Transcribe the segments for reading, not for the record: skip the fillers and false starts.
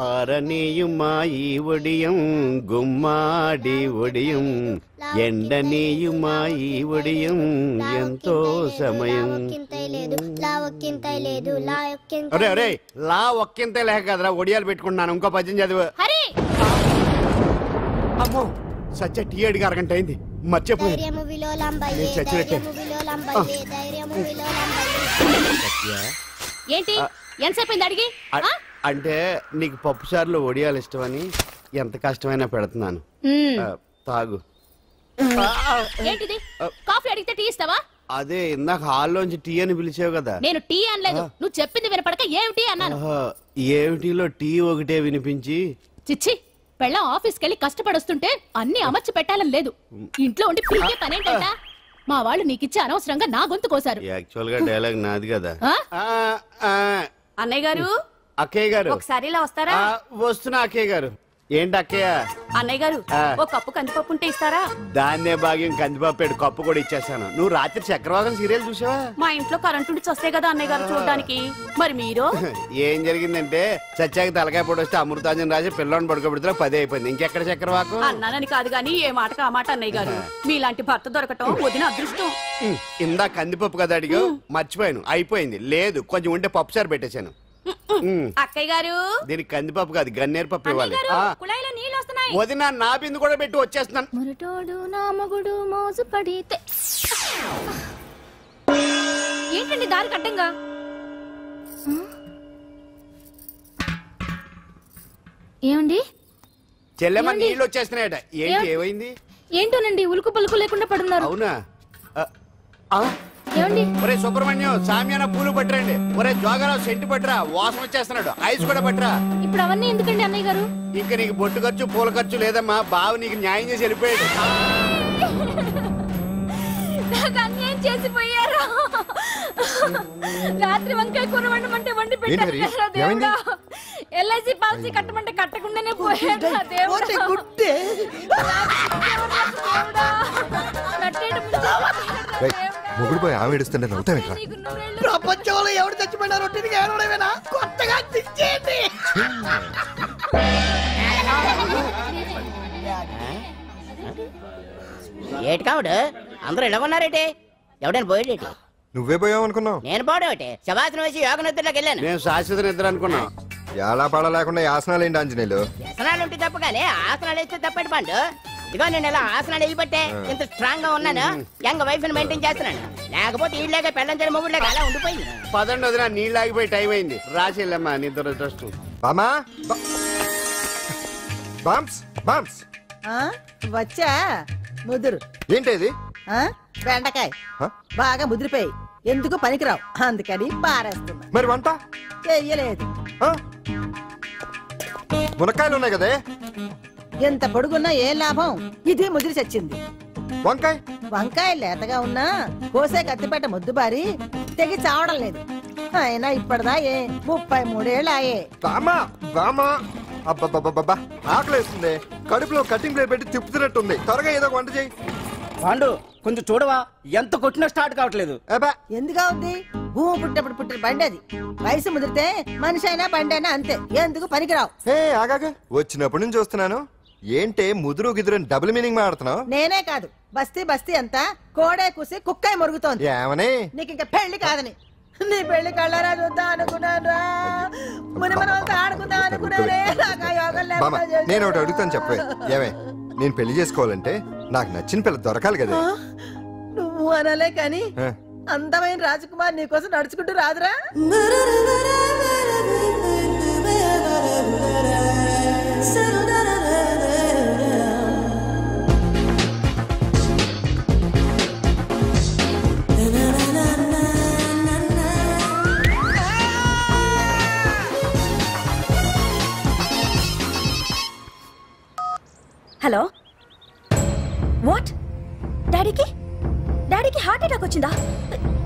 ఆరనీయుమాయి ఒడియం గుమ్మాడి ఒడియం ఎండనీయుమాయి ఒడియం ఎంతో సమయం. అరే అరే లా ఒక్కింతే లేక కదరా ఒడియాలు పెట్టుకుంటున్నాను. ఇంకో పద్యం చదివు. అమ్మో సత్య టీ అడిగి అరగంట అయింది మర్చిపోయి. ఏంటి ఎంతసేపు అడిగి? అంటే నీకు పప్పు సార్లు ఒడియాలు ఇష్టమని ఎంత కష్టమైనా పెడుతున్నాను. తాగు. ఏంటిది? కాఫీ అడిగితే టీ ఇస్తావా? అదే ఇందాక హాల్లోంచి టీ అని పిలిచావు కదా. నేను టీ అనలేదు, నువ్వు చెప్పింది వినపడక ఏమిటి అన్నాను. ఏమిటిలో టీ ఒకటే వినిపించి. చిచ్చి, పెళ్ళం ఆఫీస్కి వెళ్ళి కష్టపడొస్తుంటే అన్ని అమర్చి పెట్టాలని లేదు. ఇంట్లో ఉండి పీకే పనేంటా? మా వాళ్ళు నీకిచ్చి అనవసరంగా నా గొంతు కోసారు. యాక్చువల్ గా డైలాగ్ నాది కదా. అన్నయ్య గారు, అక్కయ్య గారు ఒకసారి ఇలా వస్తారా? వస్తున్నా అక్కయ్య గారు. ఏంటి అక్కయ్య? అన్నయ్య గారు ఓ కప్పు కందిపప్పు ఉంటే ఇస్తారా? దాన్నే భాగ్యం కందిపప్పు కప్పు కూడా ఇచ్చేసాను. నువ్వు రాత్రి చక్రవాకం సీరియల్ చూసావా? మా ఇంట్లో కరెంటు ఉండి వస్తే కదా అన్నయ్య గారు చూడడానికి. మరి మీరు? ఏం జరిగిందంటే సత్యాకి తలకాయ పొడి వస్తే అమృతాంజన్ రాజు పిల్లని పడుకోబెడితే 10 అయిపోయింది. ఇంకెక్కడ చక్రవాకం? అన్నానని కాదు గానీ ఏ మాటకు ఆ మాట అన్నయ్య గారు. మీలాంటి భర్త దొరకటం వదిన అదృష్టం. ఇందా కందిపప్పు కదా అడిగా, మర్చిపోయాను. అయిపోయింది. లేదు కొంచెం ఉంటే పప్పు సార్ పెట్టేశాను. అక్కయ్య గారు దీనికి కందిపప్పు కాదు గన్నేరు పప్పు ఇవ్వాలి. కుళాయిలో నీళ్ళు వస్తున్నాయి. వదిన నా బిందు కూడా పెట్టి వచ్చేస్తున్నాను. మురటోడు నా మగుడు మోజు పడితే. ఏంటండి దారి కట్టంగా? ఏమండి? చెల్లెమ్మ నీళ్ళు వచ్చేస్తున్నాయట. ఏంటి ఏమైంది? ఏంటోనండి ఉలుకు పలుకు లేకుండా పడున్నారు. అవునా? ఏమండి? ఒరే సుబ్రహ్మణ్యం సామ్యాన పూలు పట్టరండి. ఒరే జోగరావు సెంటు పట్టరా, వాసన వచ్చేస్తున్నాడు. ఐస్ కూడా పట్టరా. ఇప్పుడు అవన్నీ ఎందుకండి అన్నయ్య గారు? ఇంకా నీకు బొట్టు ఖర్చు పూల ఖర్చు లేదమ్మా. బావ నీకు న్యాయం చేసి వెళ్ళిపోయాడు. నాకు అన్యాయం చేసిపోయారు. రాత్రి వంకాయ కూర వండమంటే వండి పెట్టారు. ఎల్ఐసి పాలసీ కట్టమంటే కట్టకుండానే పోయాడు. మొగుడు పోయి ఆమె ఏడుస్తుంటే నవ్వుతాను. ప్రపంచంలో ఎవరు చచ్చిపోయినా రొట్టెని ఏడవేనా కొత్తగా తెచ్చేయండి. ఏటి కావుడు అందరూ ఇలా ఉన్నారేటి? ఎవడైనా పోయేటి? నువ్వే పోయావు అనుకున్నావు. నేను పోవడేటి? శవాసనం వేసి యోగ నిద్రలోకి వెళ్ళాను. నేను శాశ్వత నిద్ర అనుకున్నా. ఎలా పాడ లేకుండా ఆసనాలు ఏంటి ఆంజనేయులు? వ్యసనాలు ఉంటే తప్ప కానీ ఆసనాలు వేస్తే తప్పటి పండు. ఇదిగో నేను ఇలా ఆసనాలు వేయబట్టే ఇంత స్ట్రాంగ్ గా ఉన్నాను. యంగ్ వైఫ్ ని మెయింటైన్ చేస్తున్నాను. లేకపోతే ఇళ్ళగా పెళ్ళంచని మొగుడులేక అలా ఉండిపోయింది. పదండి వదిన, నీళ్ళు ఆగిపోయి టైం అయింది. రాసేళ్ళమ్మా నిద్ర ట్రస్ట్. బామా బాంప్స్ బాంప్స్ వచ్చా ముదురు. ఏంటది? బెండకాయ బాగా ముదిరిపోయి ఎందుకు పనికిరావు, అందుకని పారేస్తున్నా. మరి వంట చెయ్యలేదు. మునక్కాయలు ఉన్నాయి కదే. ఎంత పొడుగున్నా ఏం లాభం, ఇది ముదిరి చచ్చింది. వంకాయ వంకాయ లేతగా ఉన్నా కోసే కత్తిపేట ముద్దుబారి తెగి చావడం లేదు. అయినా ఇప్పటిదా 33 ఏళ్ళాయే. బామా బామా అబ్బబ్బబ్బబ్బా ఆకలేస్తుంది. కడుపులో కటింగ్ ప్లేట్ పెట్టి తిప్పుతున్నట్టుంది. త్వరగా ఏదో వంట చేయి. పాండు కొంచెం చూడవా, ఎంత కొట్టినా స్టార్ట్ కావట్లేదు. ఎందుగా ఉంది? భూమి పుట్టినప్పుడు పుట్టిన బండి అది. వయసు ముదిరితే మనిషి అయినా బండి అయినా అంతే, ఎందుకు పనికిరావు. ఆగాగా వచ్చినప్పటి నుంచి చూస్తున్నాను. ఏంటే ముదురు గిదురు డబుల్ మీనింగ్ మాడుతున్నావు? నేనే కాదు, బస్తీ బస్తీ అంతా కోడే కూసి కుక్కాయ మురుగుతోంది. ఏమని? నీకు ఇంకా పెళ్లి కాదని. నీ పెళ్లి కళ్ళారా చూద్దాం అనుకున్నాను రా. ముని మనతో ఆడుకుందాం అనుకున్నానే. నేను ఒకటి అడుగుతాను చెప్పే. ఏమే నేను పెళ్లి చేసుకోవాలంటే నాకు నచ్చిన పిల్ల దొరకాలి కదా. నువ్వు అనలే కాని అందమైన రాజకుమార్ నీకోసం నడుచుకుంటూ రాదురా. Hello, what? డాడీకి హార్ట్ అటాక్ వచ్చిందా?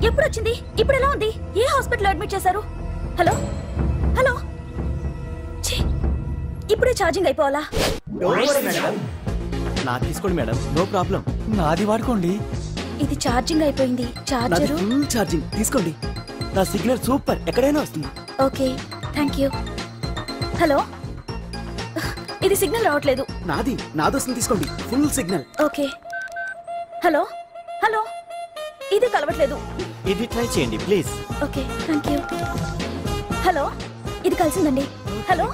ఎప్పుడు వచ్చింది? ఇప్పుడు ఎలా ఉంది? ఏ హాస్పిటల్ అడ్మిట్ చేశారు? హలో హలో, ఇప్పుడే ఛార్జింగ్ అయిపోవాలా? నా తీసుకోండి మేడం, నో ప్రాబ్లం. నాది వాడుకోండి. ఇది ఛార్జింగ్ అయిపోయింది. చార్జర్ ఫుల్ ఛార్జింగ్ తీసుకోండి. నా సిగ్నల్ సూపర్, ఎక్కడైనా వస్తుంది. Okay, thank you. హలో ఇది సిగ్నల్ రావట్లేదు. నాదొస్తుంది తీసుకోండి, full signal. Okay. Hello hello, ఇది కలవట్లేదు. ఇది ట్రై చేయండి please. Okay, thank you. Hello, ఇది కలిసిందండి. హలో,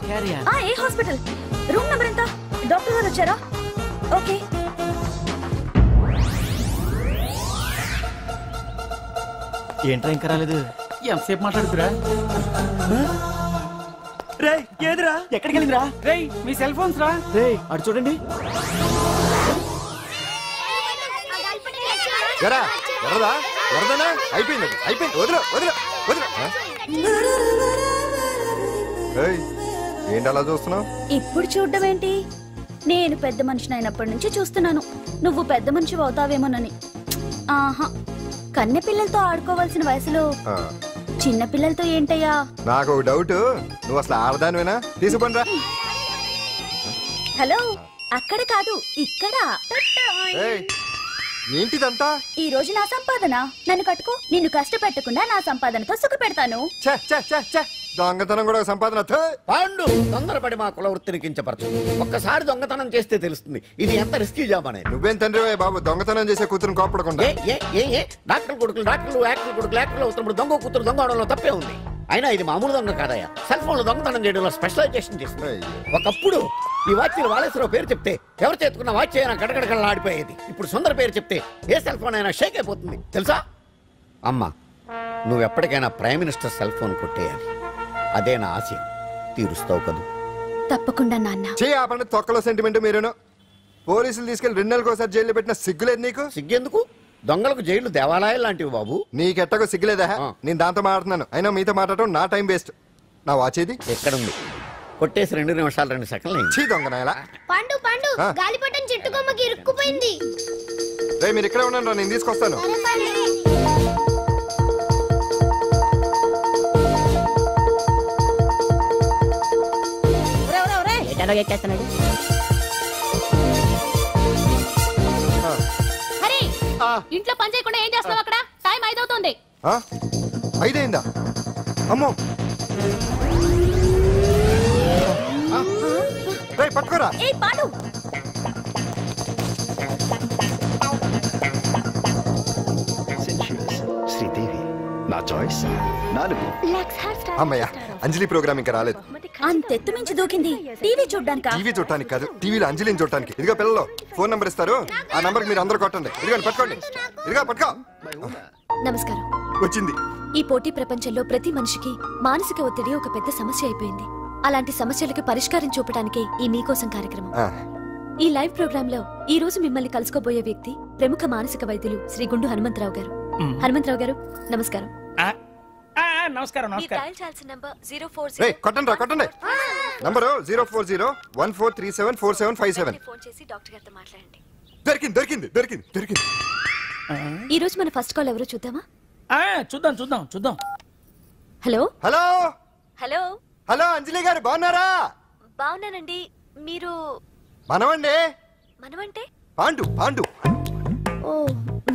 ఏ హాస్పిటల్? రూమ్ నెంబర్ ఎంత? డాక్టర్ గారు వచ్చారా? ఓకే. ఏంట్రా ఇంకా రాలేదు? ఎంతసేపు మాట్లాడుతురా? రే ఏదిరా, ఎక్కడికి వెళ్ళిందిరా? రేయ్ మీ సెల్ ఫోన్స్ రా. రే అటు చూడండి. ఎరా ఎర్రదా ఎర్రదనా అయిపోయింది అయిపోయింది. వదిలే వదిలే వదిలే. ఏంటి అలా చూస్తున్నావు? ఇప్పుడు చూడ్డం ఏంటి? నేను పెద్ద మనిషిని అయినప్పటి నుంచి చూస్తున్నాను, నువ్వు పెద్ద మనిషి అవుతావేమోనని. ఆహా, కన్నె పిల్లలతో ఆడుకోవాల్సిన వయసులో చిన్న పిల్లలతో ఏంటయ్యా? నాకు ఒక డౌట్, నువ్వు అసలు ఆడదానివేనా? తీసుకుపోండి రా. హలో, అక్కడ కాదు ఇక్కడ. ఏంటిదంతా? ఈ రోజు నా సంపాదన, నన్ను కట్టుకో. నిన్ను కష్టపెట్టకుండా నా సంపాదనతో సుఖ పెడతాను. దొంగతనం కూడా సంపాదన. పాండు, తొందరపడి మా కుల వృత్తిని కించపరచు. ఒక్కసారి దొంగతనం చేస్తే తెలుస్తుంది ఇది ఎంత రిస్కీ జాబ్ అనేది. నువ్వేం తండ్రి బాబు, దొంగతనం చేసే కూతురు కోపడకుండా. డాక్టర్ కొడుకులు డాక్టర్లు, యాక్టర్ కొడుకులు యాక్టర్లు అవుతున్నప్పుడు దొంగ కూతురు దొంగ అవడంలో తప్పే ఉంది. అయినా ఇది మామూలు దొంగ కాదయ్యా, సెల్ ఫోన్ లో దొంగతనం చేయడంలో స్పెషలైజేషన్ చేస్తుంది. ఒకప్పుడు ఈ వాచ్లు వాలేశ్వరరావు పేరు చెప్తే ఎవరు చేతుకున్న వాచ్ అయినా గడగడగడలా ఆడిపోయేది. ఇప్పుడు సుందర పేరు చెప్తే ఏ సెల్ ఫోన్ అయినా షేక్ అయిపోతుంది తెలుసా? అమ్మా, నువ్వు ఎప్పటికైనా ప్రైమ్ మినిస్టర్ సెల్ ఫోన్ కొట్టేయాలి, అదే నా ఆశయం. తీరుస్తావు కదూ? తప్పకుండా నాన్న. ఆపండి తొక్కలో సెంటిమెంట్. మీరేను పోలీసులు తీసుకెళ్లి 2 నెలలకు జైల్లో పెట్టిన సిగ్గులేదు నీకు? సిగ్గెందుకు? దొంగలకు జైలు దేవాలయాలు లాంటివి బాబు. నీకెట్టకు సిగ్గులేదా? నేను దాంతో మాట్లాడుతున్నాను, అయినా మీతో మాట్లాడటం నా టైం వేస్ట్. నా వాచ్ ఏది? ఎక్కడుంది? కొట్టేసి 2 నిమిషాలు 2 సెకండ్లు. చీ దొంగనాయలా. పండు పండు, గాలిపటం చెట్టు కొమ్మకి ఇరుక్కుపోయింది. రే మీరు ఇక్కడే ఉండండి రా, నేను తీసుకొస్తాను. హరి, ఇంట్లో పని చేయకుండా ఏం చేస్తావు అక్కడ? టైం 5 అవుతుంది. 5 అయిందా? అమ్మో, పట్టుకోరా. శ్రీదేవి నా చాయిస్ 4. అమ్మయ్య, అంజలి ప్రోగ్రామ్ ఇంకా రాలేదు. అంతెత్తు మించి దూకింది. టీవీ చూడ్డానికి? టీవీ చూడటానికి కాదు, టీవీలో అంజలిని చూడటానికి. ఇదిగో పిల్లలు, ఫోన్ నంబర్ ఇస్తారు, ఆ నంబర్ మీరు అందరూ కొట్టండి. ఇదిగోండి పట్టుకోండి. ఇదిగో పట్టుకో. నమస్కారం. వచ్చింది. ఈ పోటీ ప్రపంచంలో ప్రతి మనిషికి మానసిక ఒత్తిడి ఒక పెద్ద సమస్య అయిపోయింది. అలాంటి సమస్యలకు పరిష్కారం చూపడానికే ఈ మీకోసం కార్యక్రమం. ఈ లైవ్ ప్రోగ్రామ్ లో ఈ రోజు మిమ్మల్ని కలుసుకోబోయే వ్యక్తి ప్రముఖ మానసిక వైద్యులు శ్రీ గుండు హనుమంతరావు గారు. హనుమంతరావు గారు నమస్కారం. నమస్కారం. కొట్టండి రా, కొట్టండి. నంబరు 04014374757. ఫోన్ చేసి డాక్టర్ గారితో మాట్లాడండి. దొరికింది దొరికింది దొరికింది దొరికింది. ఈ రోజు మన ఫస్ట్ కాల్ ఎవరో చూద్దామా? చూద్దాం చూద్దాం చూద్దాం. హలో హలో హలో హలో, అంజలి గారు బాగున్నారా? బాగున్నానండి. మీరు? మనమండి. మనమంటే? పాండు. పాండు. ఓ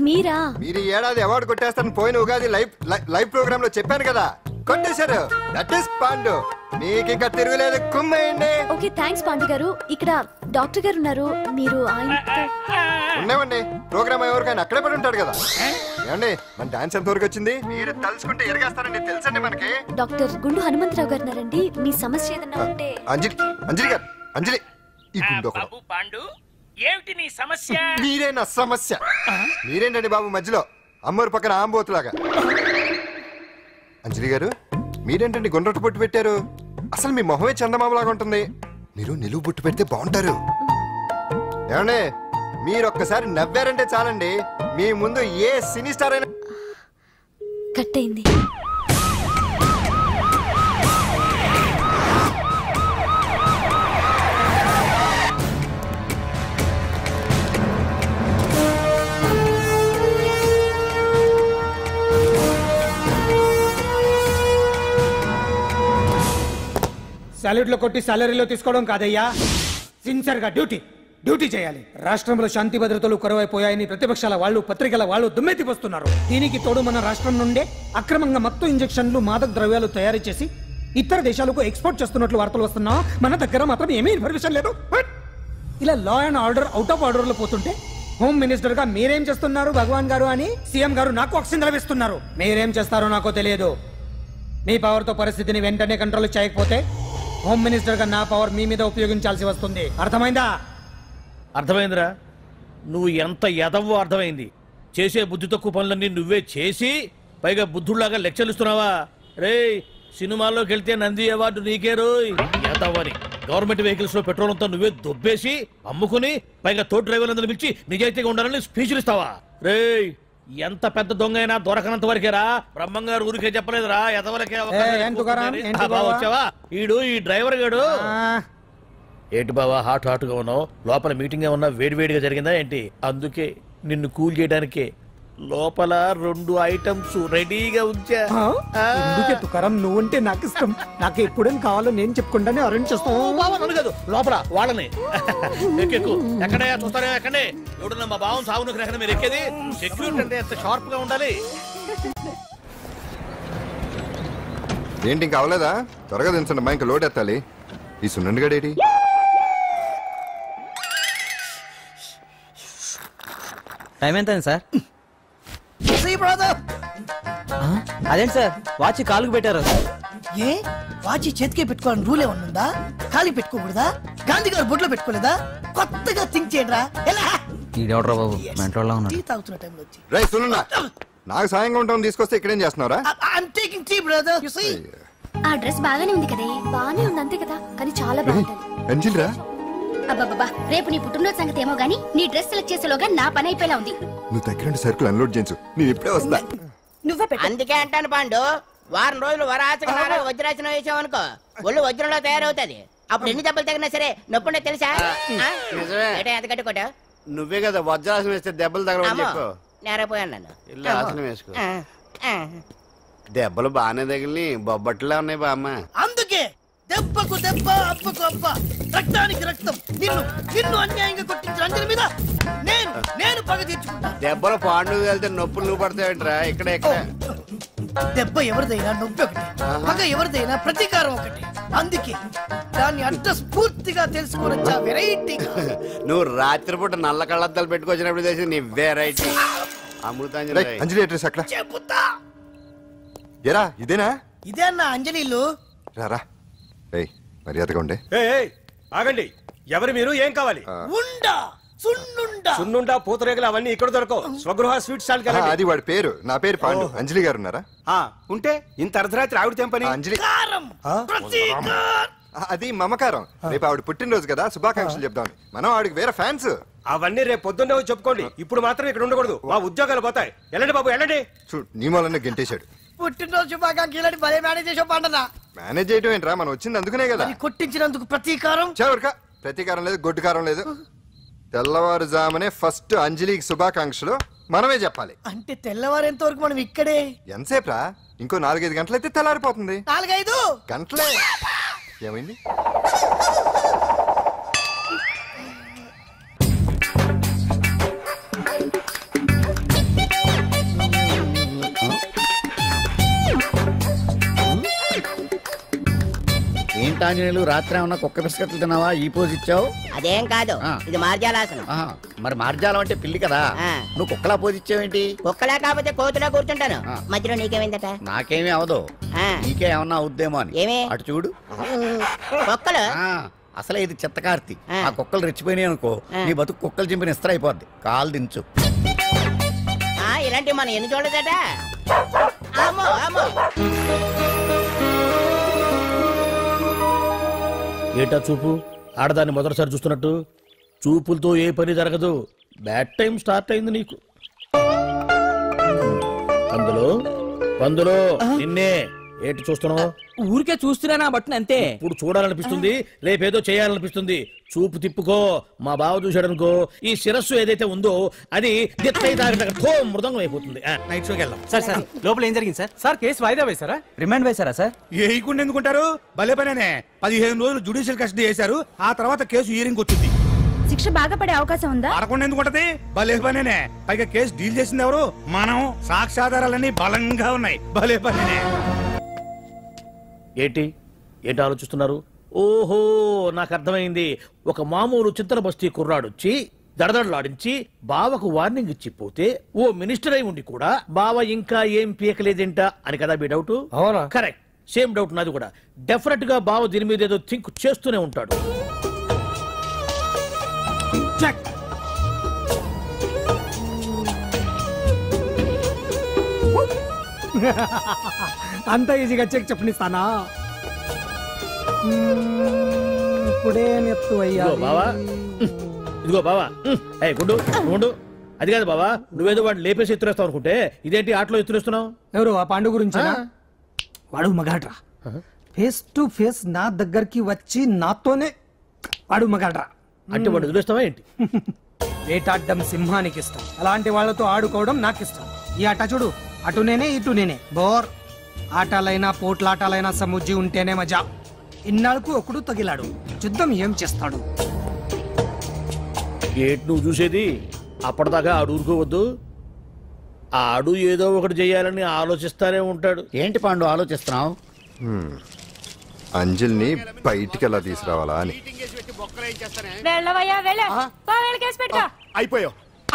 మీరా? మీరు ఈ ఏడాది అవార్డు కొట్టేస్తారని పోయిన ఉగాది లైవ్ ప్రోగ్రామ్ లో చెప్పాను కదా, కొట్టేశారు. That is Pandu. మీకు ఇంకా తిరుగులేదు, కుమ్మేయండి. ఓకే, థ్యాంక్స్ పాండు గారు. ఇక్కడ డాక్టర్ గారు ఉన్నారు, మీరు ఉన్నామండి. ప్రోగ్రామ్ ఎవరికైనా అక్కడే పడి ఉంటాడు కదా. ఏమండి, మన డాన్స్ ఎంత వరకు వచ్చింది? మీరు తలుచుకుంటే ఎరగేస్తారండి, తెలుసండి మనకి. డాక్టర్ గుండు హనుమంతరావు గారు ఉన్నారండి. మీ సమస్య ఏదన్నా ఉంటే. అంజలి అంజలి గారు, అంజలి. ఈ గుండు పాండు, ఏమిటి నీ సమస్య? మీరే నా సమస్య. మీరేంటండి బాబు మధ్యలో అమ్మోరు పక్కన ఆంబోతులాగా? అంజలి గారు, మీరేంటండి గుండ్రటి బొట్టు పెట్టారు? అసలు మీ మొహమే చందమామలాగా ఉంటుంది. మీరు నిలువు బొట్టు పెడితే బాగుంటారు. ఏమండి, మీరు ఒక్కసారి నవ్వారంటే చాలండి, మీ ముందు ఏ సినీ స్టార్ అయినా కట్ అయింది. సాలరీలో కొట్టి సాలరీలో తీసుకోవడం కాదయ్యా, సిన్సియర్ గా డ్యూటీ చేయాలి. రాష్ట్రంలో శాంతి భద్రతలు కొరవైపోయాయని ప్రతిపక్షాల వాళ్ళు, పత్రికల వాళ్ళు దుమ్మెత్తిపోస్తున్నారు. దీనికి తోడు మన రాష్ట్రం నుండే అక్రమంగా మత్తు ఇంజెక్షన్లు, మాదక ద్రవ్యాలు తయారు చేసి ఇతర దేశాలకు ఎక్స్పోర్ట్ చేస్తున్నట్లు వార్తలు వస్తున్నా మన దగ్గర మాత్రం ఏమీ ఇన్ఫర్మేషన్ లేదు. ఇలా law and order out of order లో పోతుంటే హోమ్ మినిస్టర్ గా మీరేం చేస్తున్నారు భగవాన్ గారు అని సీఎం గారు నాకు ఆక్సిజన్ లభిస్తున్నారు. మీరేం చేస్తారో నాకు తెలియదు. మీ పవర్ తో పరిస్థితిని వెంటనే కంట్రోల్ చేయకపోతే హోమ్ మినిస్టర్ గా నా పవర్ మీ మీద ఉపయోగించాల్సి వస్తుంది. అర్థమైందా? అర్థమైందిరా. నువ్వు ఎంత ఎదవో అర్థమైంది. చేసే బుద్ధి తక్కువ పనులన్నీ నువ్వే చేసి పైగా బుద్ధుళ్లాగా లెక్చర్లు ఇస్తున్నావా? రే, సినిమాల్లోకి వెళ్తే నంది అవార్డు నీకే రోయ్ ఎదవని. గవర్నమెంట్ వెహికల్స్ లో పెట్రోల్ అంతా నువ్వే దొబ్బేసి అమ్ముకుని పైగా తోటి డ్రైవర్లందరూ పిలిచి నిజాయితీగా ఉండాలని స్పీచ్లు ఇస్తావా? రే, ఎంత పెద్ద దొంగ అయినా దొరకనంత వరకేరా. బ్రహ్మంగారు ఊరికే చెప్పలేదురా ఎదవలకే వచ్చావా? ఈడు ఈ డ్రైవర్ గాడు. ఏంటి బావా హాట్ హాట్ గా ఉన్నావు? లోపల మీటింగ్ ఏమన్నా వేడివేడిగా జరిగిందా ఏంటి? అందుకే నిన్ను కూల్ చేయడానికే లోపల 2 ఐటమ్స్ రెడీగా ఉంచా. తుకారం నువ్వుంటే నాకు ఇష్టం. నాకు ఎప్పుడేం కావాలో నేను చెప్పుకుంటానే అరేంజ్ చేస్తాను. కాదు లోపల వాళ్ళని ఎక్కెక్కు. ఎక్కడయ్యా చూస్తారా? ఎక్కడే ఎవడన్నా మా బావం సాగునకు ఎక్కడ మీరు ఎక్కేది? సెక్యూరిటీ అంటే ఎంత షార్ప్ గా ఉండాలి. ఏంటి ఇంకా అవలేదా? త్వరగా దించండి మా ఇంకా లోడ్ ఎత్తాలి. ఈ సున్నండి గడేటి టైం ఎంత సార్? అదేంటి సార్ వాచ్ కాలుకు పెట్టారు? ఏ వాచ్ చేతికే పెట్టుకోవాలని రూల్ ఏమన్నా ఉందా? ఖాళీ పెట్టుకోకూడదా? గాంధీ గారు బొడ్లో పెట్టుకోలేదా? కొత్తగా థింక్ చేయరా. బాబు మెంటోళ్ళ ఉన్నాడు. టీ తాగుతున్న టైంలో వచ్చి రే సునన్నా, నాకు సాయంగా ఉంటాం తీసుకొస్తే ఇక్కడేం చేస్తున్నారా? I'm taking tea brother. You see ఆ డ్రెస్ బాగానే ఉంది కదే. బాగానే ఉంది అంతే కదా, కానీ చాలా బాగుంటది. అంజిల్ రా. అబ్బబ్బబ్బా, రేపు నీ పుట్టినరోజు సంగతి ఏమో గానీ నీ డ్రెస్ సెలెక్ట్ చేసేలోగా నా పని అయిపోయేలా ఉంది. నువ్వు దగ్గర సరుకులు అన్లోడ్ చేయించు, నేను ఇప్పుడే వస్తా. నువ్వే అందుకే అంటాను పాండు, వారం రోజులు వరాచక వజ్రాసనం వేసావనుకో ఒళ్ళు వజ్రంలో తయారవుతుంది. అప్పుడు ఎన్ని దెబ్బలు తగినా సరే నొప్పుండే తెలుసా? ఎంత కట్టుకోట నువ్వే కదా వజ్రాసనం వేస్తే దెబ్బలు తగలవని చెప్పు. నేరపోయాను నన్ను. ఇల్లు ఆసనం వేసుకో. దెబ్బలు బాగానే తగిలి బొబ్బట్లా ఉన్నాయి బామ్మ. అందుకే దెబ్బకు దెబ్బ అబ్బకు అబ్బ రక్తానికి రక్తం. నిన్ను నిన్ను అన్యాయంగా కొట్టించిన అంజలి మీద నేను పగ తీర్చుకుంటా. దెబ్బలు పాండు వెళ్తే నొప్పులు నువ్వు పడతాయంటరా. ఇక్కడ ఇక్కడ దెబ్బ ఎవరిదైనా నొప్పి ఒకటి, పగ ఎవరిదైనా ప్రతీకారం ఒకటి. అందుకే దాన్ని అంత స్ఫూర్తిగా తెలుసుకోవచ్చా వెరైటీ. నువ్వు రాత్రిపూట నల్ల కళ్ళద్దాలు పెట్టుకొచ్చినప్పుడు చేసి నీ వెరైటీ అమృతాంజలి. అంజలి అడ్రస్ అక్కడ చెబుతా. ఎరా ఇదేనా? ఇదే అన్న అంజలిలు. రారా మర్యాదగా ఉండే. ఆగండి, ఎవరు మీరు? ఏం కావాలి? ఉండా సున్నుండా సున్నుండా పూతరేగలు అవన్నీ ఇక్కడ దొరకవు. స్వగృహ స్వీట్ స్టాల్ కదా. అది వాడి పేరు. నా పేరు పాండు. అంజలి గారు ఉన్నారా? ఉంటే ఇంత అర్ధరాత్రి ఆవిడ తెంపని. అంజలి అది మమకారం. రేపు ఆవిడ పుట్టినరోజు కదా, శుభాకాంక్షలు చెప్దాం. మనం ఆవిడకి వేరే ఫ్యాన్స్. అవన్నీ రేపు పొద్దున్నే చెప్పుకోండి. ఇప్పుడు మాత్రం ఇక్కడ ఉండకూడదు, మా ఉద్యోగాలు పోతాయి. వెళ్ళండి బాబు వెళ్ళండి. నీ మూలనే గెంటేశాడు. పుట్టినరోజు శుభాకాంక్షలు భలే మేనేజ్ చేసావు పండనా. మేనేజ్ చేయడం ఏంట్రా, మనం వచ్చింది అందుకునే కదా. కొట్టించినందుకు ప్రతీకారం. చవరకా ప్రతీకారం లేదు, గొడ్డుకారం లేదు. తెల్లవారుజామునే ఫస్ట్ అంజలికి శుభాకాంక్షలు మనమే చెప్పాలి. అంటే తెల్లవారేంత వరకు మనం ఇక్కడే ఎంతసేపు రా? ఇంకో 4-5 గంటలైతే తెల్లారిపోతుంది. 4-5 గంటలే. ఏమైంది? ఏంటాంజనేయులు రాత్రి ఏమన్నా కుక్క బిస్కెట్లు తిన్నావా? ఈ పోజ్ ఇచ్చావు. అదేం కాదు, ఇది మార్జాలాసనం. మరి మార్జాలం అంటే పిల్లి కదా, నువ్వు కుక్కలా పోజ్ ఇచ్చావేంటి? కుక్కలా కాకపోతే కోతులా కూర్చుంటాను. మధ్యలో నీకేమైందట? నాకేమీ అవదు, నీకే ఏమన్నా అవుద్దేమో అని. ఏమి? అటు చూడు. కుక్కలు అసలే ఇది చిత్తకార్తి. ఆ కుక్కలు రెచ్చిపోయినాయి అనుకో, నీ బతుకు కుక్కలు చింపిన ఇస్త్ర అయిపోద్ది. కాలు దించు. ఇలాంటివి మనం ఎన్ని చూడదట. అమ్మో అమ్మో. ఏటా చూపు? ఆడదాన్ని మొదటిసారి చూస్తున్నట్టు. చూపులతో ఏ పని జరగదు. బ్యాడ్ టైం స్టార్ట్ అయింది నీకు. పందులో నిన్నే. ఏంటి చూస్తున్నావు? ఊరికే చూస్తున్నానా బట్టను అంతే. ఇప్పుడు చూడాలనిపిస్తుంది, రేపేదో చేయాలనిపిస్తుంది. చూపు తిప్పుకో. మా బావ చూశాడనుకో, ఈ శిరస్సు ఏదైతే ఉందో అది మృదంగం అయిపోతుంది. నైట్ షోకి వెళ్దాం. సార్ లోపల ఏం జరిగింది సార్? సార్ కేసు వాయిదా వేశారా? రిమాండ్ వేశారా సార్? ఏయకుండా ఎందుకుంటారు? భలే పనేనే. 15 రోజులు జ్యుడిషియల్ కస్టడీ చేశారు. ఆ తర్వాత కేసు హియరింగ్ వచ్చింది. శిక్ష బాగా పడే అవకాశం ఉందా? పడకుండా ఎందుకుంటది? భలే పనేనే. పైగా కేసు డీల్ చేసింది ఎవరు? మనం. సాక్ష్యాధారాలన్నీ బలంగా ఉన్నాయి. భలే పనేనే. ఏంటి ఏంటి ఆలోచిస్తున్నారు? ఓహో, నాకు అర్థమైంది. ఒక మామూలు చింతన బస్తీ కుర్రాడొచ్చి దడదడలాడించి బావకు వార్నింగ్ ఇచ్చి పోతే ఓ మినిస్టర్ అయి ఉండి కూడా బావ ఇంకా ఏం పీకలేదేంట అని కదా మీ డౌట్? అవునా? కరెక్ట్, సేమ్ డౌట్ నాది కూడా. డెఫినెట్ గా బావ దీని మీద ఏదో థింక్ చేస్తూనే ఉంటాడు. అంత ఈజీగా చెక్ చెప్పనిస్తానా? ఇప్పుడే నెత్తు అయ్యా బావా. ఇదిగో బావా, గుండు గుండు. అది కాదు బావా, నువ్వేదో వాడిని లేపేసి ఎత్తురేస్తావు అనుకుంటే ఇదేంటి ఆటలో ఎత్తురేస్తున్నావు? ఎవరు ఆ పాండు గురించి? వాడు మగాడ్రా. ఫేస్ టు ఫేస్ నా దగ్గరికి వచ్చి నాతోనే వాడు మగాడ్రా. అంటే వాడు వదిలేస్తావా ఏంటి? వేటాడ్డం సింహానికి ఇష్టం, అలాంటి వాళ్ళతో ఆడుకోవడం నాకు ఇష్టం. ఈ ఆట చూడు, అటు నేనే ఇటు నేనే. బోర్. ఆటలైనా పోట్లాటాలైనా సముజ్జి ఉంటేనే మజా. ఇన్నాళ్ళకు ఒకడు తగిలాడు, యుద్ధం ఏం చేస్తాడు? గేట్ నువ్వు చూసేది, అప్పటిదాకా ఆడు ఊరుకోవద్దు. ఆడు ఏదో ఒకటి చెయ్యాలని ఆలోచిస్తానే ఉంటాడు. ఏంటి పాండు ఆలోచిస్తున్నావు? అంజలిని బయటికి ఎలా తీసుకురావాలా అని.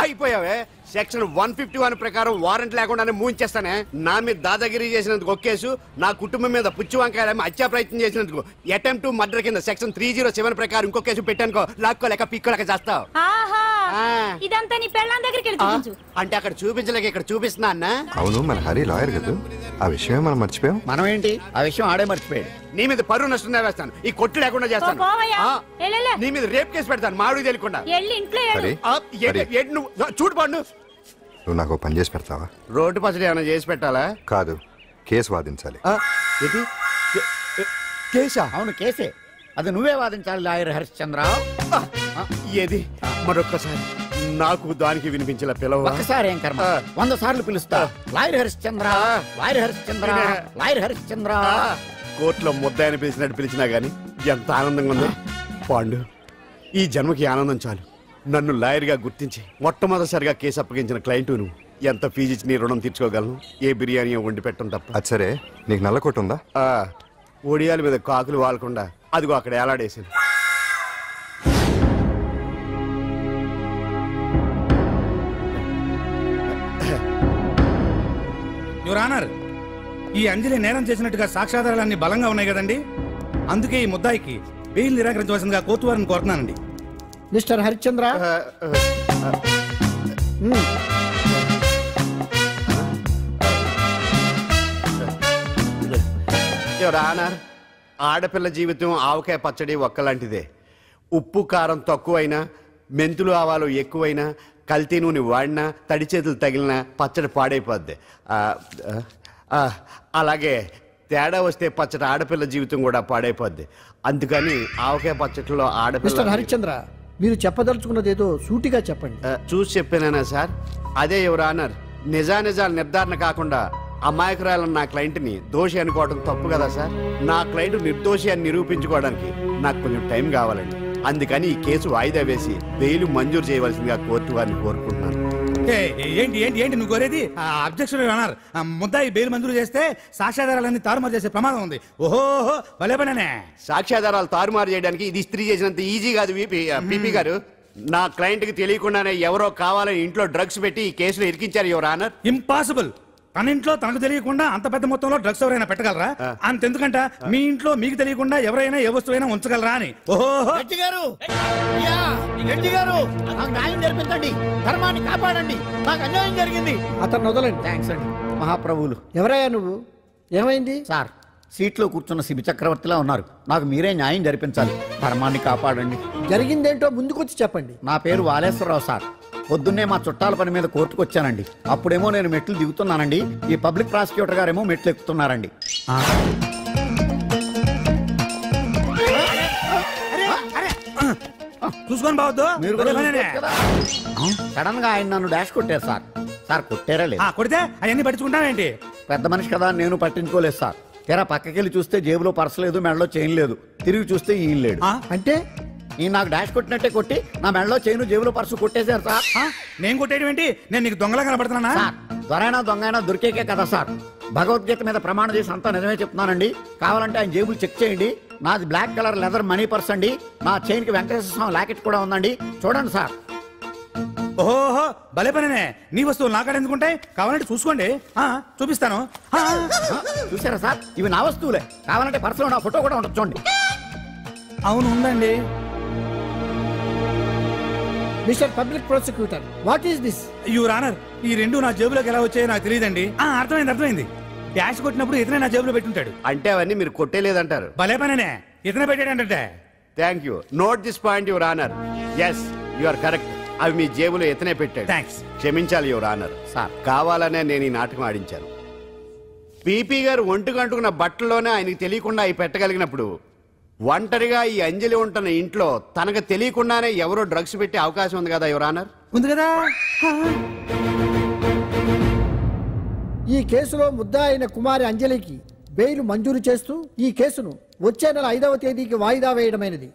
అయిపోయావే. సెక్షన్ 151 ప్రకారం వారెంట్ లేకుండానే మూయించేస్తానే. నా మీద దాదాగిరి చేసినందుకు ఒక కేసు, నా కుటుంబం మీద పుచ్చి వంకాయ హత్యా ప్రయత్నం చేసినందుకు అటెంప్ట్ టు మర్డర్ కింద సెక్షన్ 307 ప్రకారం ఇంకో కేసు పెట్టానుకో, లాక్కోలేక పిక్కోలేక చేస్తావు. ఇదంతా నీ పెళ్ళాం దగ్గరికి వెళ్ళి చూపించు. అంటే అక్కడ చూపించలేక ఇక్కడ చూపిస్తున్నా అన్న. అవును, మన హరి లాయర్ కదా, ఆ విషయమే మనం మర్చిపోయాం. మనం ఏంటి ఆ విషయం ఆడే మర్చిపోయాడు. నీ మీద పరువు నష్టం వేస్తాను, ఈ కొట్టు లేకుండా చేస్తాను. నీ మీద రేప్ కేసు పెడతాను మాడు తెలియకుండా. చూడు పండు, నువ్వు నాకు పని చేసి పెడతావా? రోడ్డు పచ్చడి ఏమైనా చేసి పెట్టాలా? కాదు, కేసు వాదించాలి. కేసా? అవును కేసే. అది నువ్వే వాదించాలి లాయర్ హరిశ్చంద్ర. ఏది మరొక్కసారి నాకు దానికి వినిపించిన పిలవ. ఒక్కసారి ఏం కర్మ, 100 సార్లు పిలుస్తా. Lawyer Harishchandra, lawyer Harishchandra, lawyer Harishchandra. కోర్టులో ముద్దాయని పిలిచినట్టు పిలిచినా గానీ ఎంత ఆనందంగా ఉందో పాండు. ఈ జన్మకి ఆనందం చాలు. నన్ను లాయర్ గా గుర్తించి మొట్టమొదటిసారిగా కేసు అప్పగించిన క్లయింట్ నువ్వు. ఎంత ఫీజు ఇచ్చి నీ రుణం తీర్చుకోగలను? ఏ బిర్యానీ వండి పెట్టడం తప్ప. అది సరే, నీకు నల్ల కొట్టు ఉందా? ఒడియాల మీద కాకులు వాలకుండా అదిగో అక్కడ ఏలాడేసింది. యువర్ ఆనర్, ఈ అంజలి నేరం చేసినట్టుగా సాక్ష్యాధారాలన్నీ బలంగా ఉన్నాయి కదండి. అందుకే ఈ ముద్దాయికి బెయిల్ నిరాకరించవలసిందిగా కోర్టు వారిని కోరుతున్నానండి. మిస్టర్ హరిశ్చంద్ర, యువర్ ఆనర్, ఆడపిల్ల జీవితం ఆవకాయ పచ్చడి ఒక్కలాంటిదే. ఉప్పు కారం తక్కువైనా, మెంతులు ఆవాలు ఎక్కువైనా, కల్తీ నూనె వాడినా, తడి చేతులు తగిలినా పచ్చడి పాడైపోద్ది. అలాగే తేడా వస్తే పచ్చడి ఆడపిల్ల జీవితం కూడా పాడైపోద్ది. అందుకని ఆవకాయ పచ్చడిలో ఆడపిల్ల. మిస్టర్ హరిశ్చంద్ర, మీరు చెప్పదలుచుకున్నది ఏదో సూటిగా చెప్పండి. చూసి చెప్పానా సార్? అదే యువర్ ఆనర్, నిజానిజాలు నిర్ధారణ కాకుండా అమాయకురాలను నా క్లయింట్ని దోషి అనుకోవడం తప్పు కదా సార్. నా క్లయింట్ నిర్దోషి అని నిరూపించుకోవడానికి నాకు కొంచెం టైం కావాలండి. అందుకని ఈ కేసు వాయిదా వేసి బెయిల్ మంజూరు చేయవలసిందిగా కోర్టు వారిని కోరుకుంటున్నాను. ఏంటి ఏంటి ఏంటి నువ్వు కోరేది? అబ్జెక్షన్ అన్నారు. ముద్దాయి బెయిల్ మంజూరు చేస్తే సాక్ష్యాధారాలన్నీ తారుమారు చేసే ప్రమాదం ఉంది. ఓహో, భలే పనే. సాక్ష్యాధారాలు తారుమారు చేయడానికి ఇది ఇస్త్రీ చేసినంత ఈజీ కాదు పిపి గారు. నా క్లయింట్ కి తెలియకుండానే ఎవరో కావాలని ఇంట్లో డ్రగ్స్ పెట్టి ఈ కేసులో ఇరికించారు యువర్ ఆనర్. ఇంపాసిబుల్. తన ఇంట్లో తనకు తెలియకుండా అంత పెద్ద మొత్తంలో డ్రగ్స్ ఎవరైనా పెట్టగలరా? అంతెందుకంట మీ ఇంట్లో మీకు తెలియకుండా ఎవరైనా ఏ వస్తువైనా ఉంచగలరా అని. ఓహో, నాకు న్యాయం జరిపించండి, ధర్మాన్ని కాపాడండి, నాకు అన్యాయం జరిగింది. అతను వదలండి. థ్యాంక్స్ అండి మహాప్రభువులు. ఎవరయ్యా నువ్వు? ఏమైంది సార్? సీట్లో కూర్చున్న శిబి చక్రవర్తిలా ఉన్నారు. నాకు మీరే న్యాయం జరిపించాలి, ధర్మాన్ని కాపాడండి. జరిగిందేంటో ముందుకొచ్చి చెప్పండి. నా పేరు వాలేశ్వరరావు సార్. పొద్దున్నే మా చుట్టాల పని మీద కోర్టుకు వచ్చానండి. అప్పుడేమో నేను మెట్లు దిగుతున్నానండి, ఈ పబ్లిక్ ప్రాసిక్యూటర్ గారేమో మెట్లు ఎక్కుతున్నారండి. చూసుకొని బావద్దు. సడన్ గా ఆయన నన్ను డాష్ కొట్టారు సార్. సార్ కొట్టారా లేదు? కొడితే అవన్నీ పట్టించుకుంటావేంటి? పెద్ద మనిషి కదా నేను పట్టించుకోలేదు సార్. తెరా పక్కకెళ్ళి చూస్తే జేబులో పర్స్ లేదు, మెడలో చైన్ లేదు. తిరిగి చూస్తే ఈయన లేడు. అంటే ఈ నాకు డాష్ కొట్టినట్టే కొట్టి నా మెడలో చైను జేబులో పర్సు కొట్టేశారు సార్. నేను కొట్టేయడం ఏంటి? నేను నీకు దొంగలా కనబడుతున్నా? దొరైనా దొంగైనా దొరికేకే కదా సార్. భగవద్గీత మీద ప్రమాణం చేసి అంతా నిజమే చెప్తున్నానండి. కావాలంటే ఆయన జేబులు చెక్ చేయండి. నాది black colour leather money purse అండి. నా చైన్ కి వెంకటేశ్వర స్వామి లాకెట్ కూడా ఉందండి. చూడండి సార్. ఓహో భలే పనినే. నీ వస్తువులు నాకాడ ఎందుకుంటాయి? కావాలంటే చూసుకోండి, చూపిస్తాను. చూసారా సార్, ఇవి నా వస్తువులే. కావాలంటే పర్సులో నా ఫోటో కూడా ఉండదు, చూడండి. అవును ఉందండి. Mister public prosecutor, what is this? Your honour, ఈ రెండు నా జేబులోకి ఎలా వచ్చాయో నాకు తెలియదండి. అర్థమైంది. డాష్ కొట్టినప్పుడు ఇతనే నా జేబులో పెట్టుంటాడు. అంటే అవన్నీ మీరు కొట్టేలేదంటారు. భలే పనినే, ఇతనే పెట్టాడంటే. Thank you. Note this point your honour. Yes, you are correct. అవి మీ జేబులో ఎత్తనే పెట్టాడు. థ్యాంక్స్. క్షమించాలి యువర్ ఆనర్. సార్, కావాలనే నేను ఈ నాటకం ఆడించాను. పీపీ గారు ఒంటికి అంటుకున్న బట్టల్లోనే ఆయనకి తెలియకుండా అవి పెట్టగలిగినప్పుడు, ఒంటరిగా ఈ అంజలి ఉంటున్న ఇంట్లో తనకు తెలియకుండానే ఎవరో డ్రగ్స్ పెట్టే అవకాశం ఉంది కదా యువర్ ఆనర్. ఉంది కదా. ఈ కేసులో ముద్దా అయిన కుమారి అంజలికి బెయిల్ మంజూరు చేస్తూ ఈ కేసును వచ్చే నెల 5వ తేదీకి వాయిదా వేయడమైనది.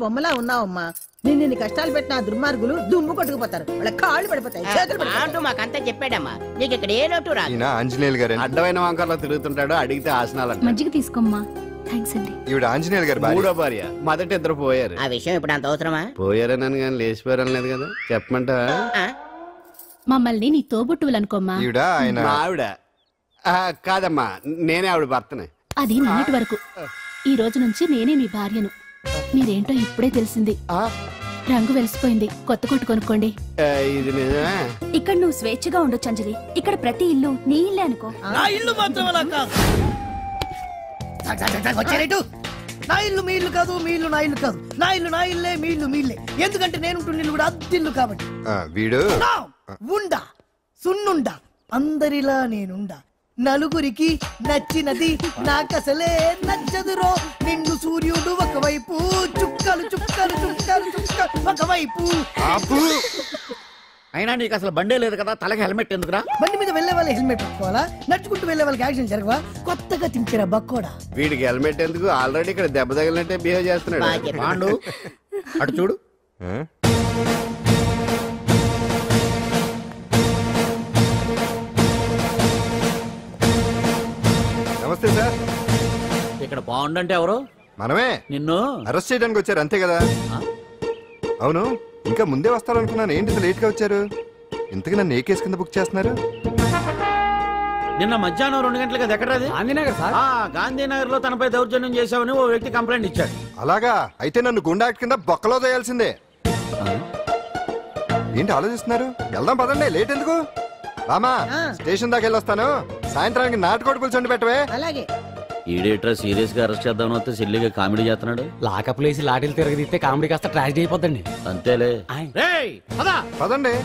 బొమ్మలా ఉన్నావమ్మా. నిన్ను కష్టాలు పెట్టిన దుర్మార్గులు దుమ్ము కొట్టుకుపోతారు. వాళ్ళ కాళ్ళు పడిపోతాయి, చేతులు పడిపోతాయి. మాకంతా చెప్పాడమ్మా. నీకు ఇక్కడ ఏ లోటు రాదు. ఆంజనేయులు గారు అడ్డమైన వంకర్లో తిరుగుతుంటాడు. అడిగితే ఆసనాలు. మజ్జిగ తీసుకోమ్మా. థ్యాంక్స్ అండి. ఈవిడ ఆంజనేయులు గారు మూడో భార్య. మొదట ఇద్దరు పోయారు. ఆ విషయం ఇప్పుడు అంత అవసరమా? పోయారనని కానీ లేచిపోయారని లేదు కదా. చెప్పమంటావా? మమ్మల్ని నీ తోబుట్టువులు అనుకోమ్మా. మా ఆవిడ కాదమ్మా, నేనే ఆవిడ భర్తనే. అది మొన్నటి వరకు. ఈ రోజు నుంచి నేనే మీ భార్యను. మీరేంటో ఇప్పుడే తెలిసింది. రంగు వెలిసిపోయింది. కొత్త కొట్టు కొనుక్కోండి. ఇది నిజమే. ఇక్కడ నువ్వు స్వేచ్ఛగా ఉండొచ్చు అంజలి. ఇక్కడ ప్రతి ఇల్లు నీ ఇల్లే అనుకో. నా ఇల్లు మాత్రం అలా కాదు. వచ్చారేటు. నా ఇల్లు మీ ఇల్లు కాదు, మీ ఇల్లు నా ఇల్లు కాదు. నా ఇల్లు నా ఇల్లే, మీ ఇల్లు మీ ఇల్లే. ఎందుకంటే నేను ఇల్లు కూడా అద్దిల్లు కాబట్టి. వీడు ఉండా సున్నుండా అందరిలా నేనుండా. నలుగురికి నచ్చినది నాకసలే నచ్చదురో. నిన్ను సూర్యుడు ఒకవైపు, చుక్కలు చుక్కలు చుక్కలు చుక్కలు ఒకవైపు. అయినా నీకు అసలు బండే లేదు కదా, తలకి హెల్మెట్ ఎందుకురా? బండి మీద వెళ్లే వాళ్ళు హెల్మెట్ పెట్టుకోవాలా? నడుచుకుంటూ వెళ్లే వాళ్ళకి యాక్సిడెంట్ జరగవా? కొత్తగా తింటారా బక్కోడా? వీడికి హెల్మెట్ ఎందుకు? ఆల్రెడీ ఇక్కడ దెబ్బ తగిలినట్టే బిహేవ్ చేస్తున్నాడు. పాండు అటు చూడు. నమస్తే సార్. ఇక్కడ బాగుండంటే ఎవరు? మనమే. నిన్ను అరెస్ట్ చేయడానికి వచ్చారు అంతే కదా? అవును, ఇంకా ముందే వస్తారనుకున్నాను. ఏంటి లేట్ గా వచ్చారు? ఇంతకీ నన్ను ఏ కేసు కింద బుక్ చేస్తున్నారు? నిన్న మధ్యాహ్నం 2 గంటలకు అది ఎక్కడది? గాంధీనగర్ సార్. గాంధీనగర్ లో తనపై దౌర్జన్యం చేశామని ఓ వ్యక్తి కంప్లైంట్ ఇచ్చాడు. అలాగా? అయితే నన్ను గుండా యాక్ట్ కింద బొక్కలో చేయాల్సిందే. ఏంటి ఆలోచిస్తున్నారు? వెళ్దాం పదండి, లేట్ ఎందుకు? రామా, స్టేషన్ దాకా వెళ్ళొస్తాను. సాయంత్రానికి నాటుకోడి పులుసు వండి పెట్టవే. అలాగే. ఈడేట్రా సీరియస్ గా అరెస్ట్ చేద్దామని వస్తే సిల్లిగా కామెడీ చేస్తున్నాడు. లాకప్ లేసి లాటిల్ తిరగదీస్తే కామెడీ కాస్త ట్రాజడీ అయిపోద్దండి. అంతేలే. పదండి.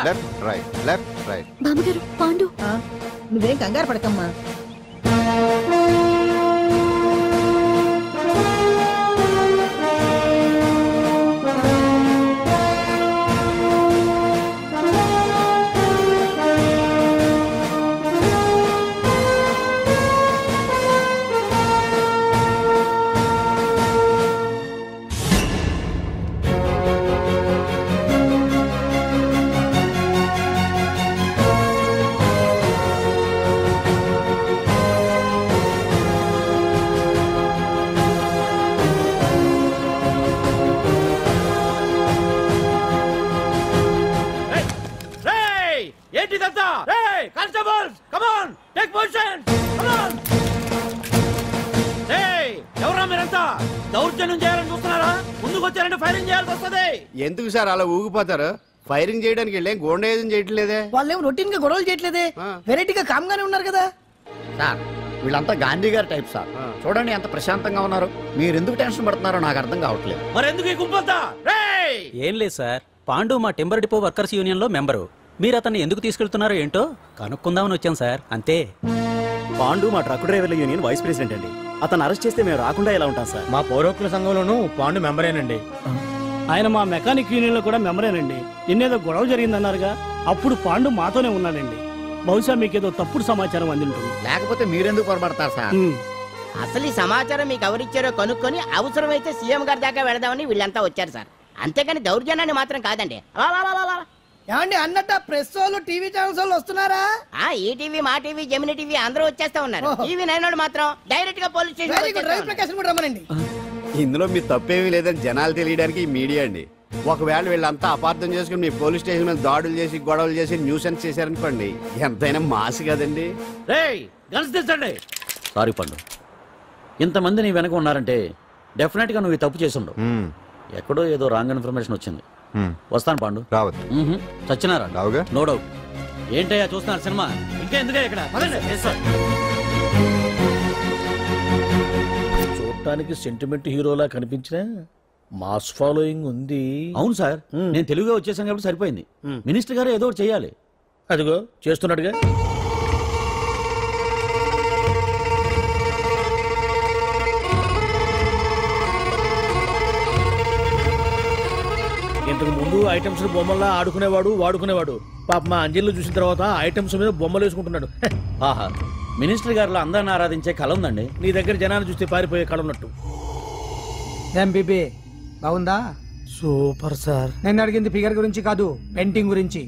Left right, left right. బామ్మగారు, పాండు. నువ్వేం కంగారు పడకమ్మా. దౌర్జన్యం చేయాలని చూస్తున్నారా? ముందుకు వచ్చారంటే ఫైరింగ్ చేయాల్సి వస్తుంది. ఎందుకు సార్ అలా ఊగిపోతారు? ఫైరింగ్ చేయడానికి వెళ్ళే గోండేజం చేయట్లేదే. వాళ్ళేం రొటీన్ గా గొడవలు చేయట్లేదే. వెరైటీగా కామ్గానే ఉన్నారు కదా సార్. వీళ్ళంతా గాంధీ గారి టైప్ సార్. చూడండి ఎంత ప్రశాంతంగా ఉన్నారు. మీరు ఎందుకు టెన్షన్ పడుతున్నారో నాకు అర్థం కావట్లేదు. మరి ఎందుకు ఈ గుంపంతా? ఏం లేదు సార్, పాండు మా టింబర్ డిపో వర్కర్స్ యూనియన్ లో మెంబరు. మీరు అతన్ని ఎందుకు తీసుకెళ్తున్నారో ఏంటో కనుక్కుందామని వచ్చాం సార్, అంతే. పాండు మా ట్రక్ డ్రైవర్ల యూనియన్ వైస్ ప్రెసిడెంట్ అండి. అతను అరెస్ట్ చేస్తే మేము రాకుండా ఎలా ఉంటాం సార్? మా పౌరోక్తుల సంఘంలోనూ పాండు మెంబరేనండి. ఆయన మా మెకానిక్ యూనియన్ లో కూడా మెంబరేనండి. నిన్నేదో గొడవ జరిగిందన్నారుగా, అప్పుడు పాండు మాతోనే ఉన్నాడండి. బహుశా మీకేదో తప్పుడు సమాచారం అందింటుంది. లేకపోతే మీరెందుకు పొరపడతారు సార్? అసలు ఈ సమాచారం మీకు ఎవరిచ్చారో కనుక్కొని అవసరమైతే సీఎం గారి దాకా వెళదామని వీళ్ళంతా వచ్చారు సార్. అంతేకాని దౌర్జన్యాన్ని మాత్రం కాదండి. ఏమండి అన్నట్టు ప్రెస్ వాళ్ళు టీవీ ఛానల్స్ వాళ్ళు వస్తున్నారా? ఈ టీవీ మా టీవీ జమిని టీవీ అందరూ వచ్చేస్తా ఉన్నారు. టీవీ నైన్ మాత్రం డైరెక్ట్ గా పోలీస్ స్టేషన్ కూడా రమ్మనండి. ఇందులో మీ తప్పేమీ లేదని జనాలు తెలియడానికి ఈ మీడియా అండి. ఒకవేళ వీళ్ళంతా అపార్థం చేసుకుని మీ పోలీస్ స్టేషన్ మీద దాడులు చేసి గొడవలు చేసి న్యూసెన్స్ చేశారనుకోండి, ఎంతైనా మాసి కదండి. సారీ పండు, ఇంతమంది నీ వెనక ఉన్నారంటే డెఫినెట్ గా నువ్వు తప్పు చేసి ఉండవు. ఎక్కడో ఏదో రాంగ్ ఇన్ఫర్మేషన్ వచ్చింది. వస్తాను పాండు. రావద్దు. చచ్చినారా? రావుగా. No doubt. ఏంటయ్యా చూస్తున్నారు సినిమా? ఇంకా ఎందుకే ఇక్కడ? చూడటానికి సెంటిమెంట్ హీరోలా కనిపించిన మాస్ ఫాలోయింగ్ ఉంది. అవును సార్, నేను తెలుగుగా వచ్చేసాను కాబట్టి సరిపోయింది. మినిస్టర్ గారు ఏదో ఒకటి చేయాలి. అదిగో చేస్తున్నట్టుగా. ఇంతకు ముందు ఐటమ్స్ బొమ్మల్లా ఆడుకునేవాడు, వాడుకునేవాడు. పాప మా అంజలిలో చూసిన తర్వాత ఐటమ్స్ మీద బొమ్మలు వేసుకుంటున్నాడు. ఆహా, మినిస్టర్ గారిలో అందరిని ఆరాధించే కళ ఉందండి. నీ దగ్గర జనాన్ని చూస్తే పారిపోయే కళ ఉన్నట్టు. ఏం బీబీ బాగుందా? Super sir. నేను అడిగింది ఫిగర్ గురించి కాదు, పెయింటింగ్ గురించి.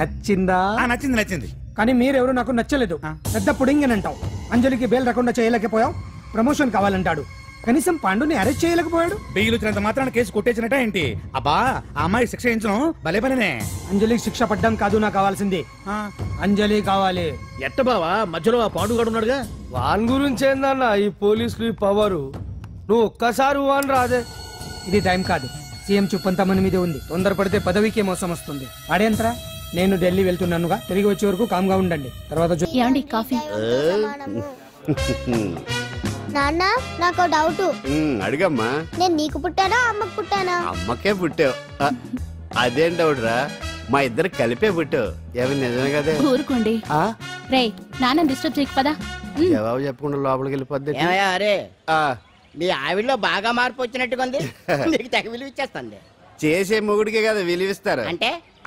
నచ్చిందా? నచ్చింది నచ్చింది. కానీ మీరెవరు నాకు నచ్చలేదు. పెద్ద పుడింగ్ అని అంటావు. అంజలికి బెయిల్ రాకుండా చేయలేకపోయావు. ప్రమోషన్ కావాలంటాడు. కనీసం పాండుని అరెస్ట్ చేయలేకపోయాడు. బెయిల్ వచ్చినంత మాత్రాన కేసు కొట్టేసినట్ట ఏంటి? అబ్బా, ఆ అమ్మాయి శిక్ష వేయించడం భలే పనినే. అంజలికి శిక్ష పడ్డం కాదు నాకు కావాల్సింది. అంజలి కావాలి. ఎట్ట బావా, మధ్యలో ఆ పాండుగాడు ఉన్నాడుగా. వాన్ గురించి ఏందన్నా ఈ పోలీసులు పవరు? నువ్వు ఒక్కసారి వాన్ రాదే. ఇది టైం కాదు. సీఎం చూపంతా మన మీద ఉంది. తొందరపడితే పదవికే మోసం వస్తుంది. అడేంతరా, నేను ఢిల్లీ వెళ్తున్నానుగా. తిరిగి వచ్చే వరకు కామ్గా ఉండండి. తర్వాత కాఫీ. నాన్న, నాకు డౌట్. అడిగమ్మా. నేను నీకు పుట్టానా అమ్మకు పుట్టానా? అమ్మకే పుట్టావు. అదేం డౌట్ రా, మా ఇద్దరు కలిపే పుట్టావు. ఏమి నిజమే కదే? ఊరుకోండి. రేయ్, నాన్న డిస్టర్బ్ చేయకు పదా. జవాబు చెప్పకుండా లోపలికి వెళ్ళిపోద్ది. అరే, మీ ఆవిడలో బాగా మార్పు వచ్చినట్టుగా ఉంది. నీకు తెగ విలువ ఇచ్చేస్తుంది. చేసే మొగుడికే కదా విలువిస్తారు.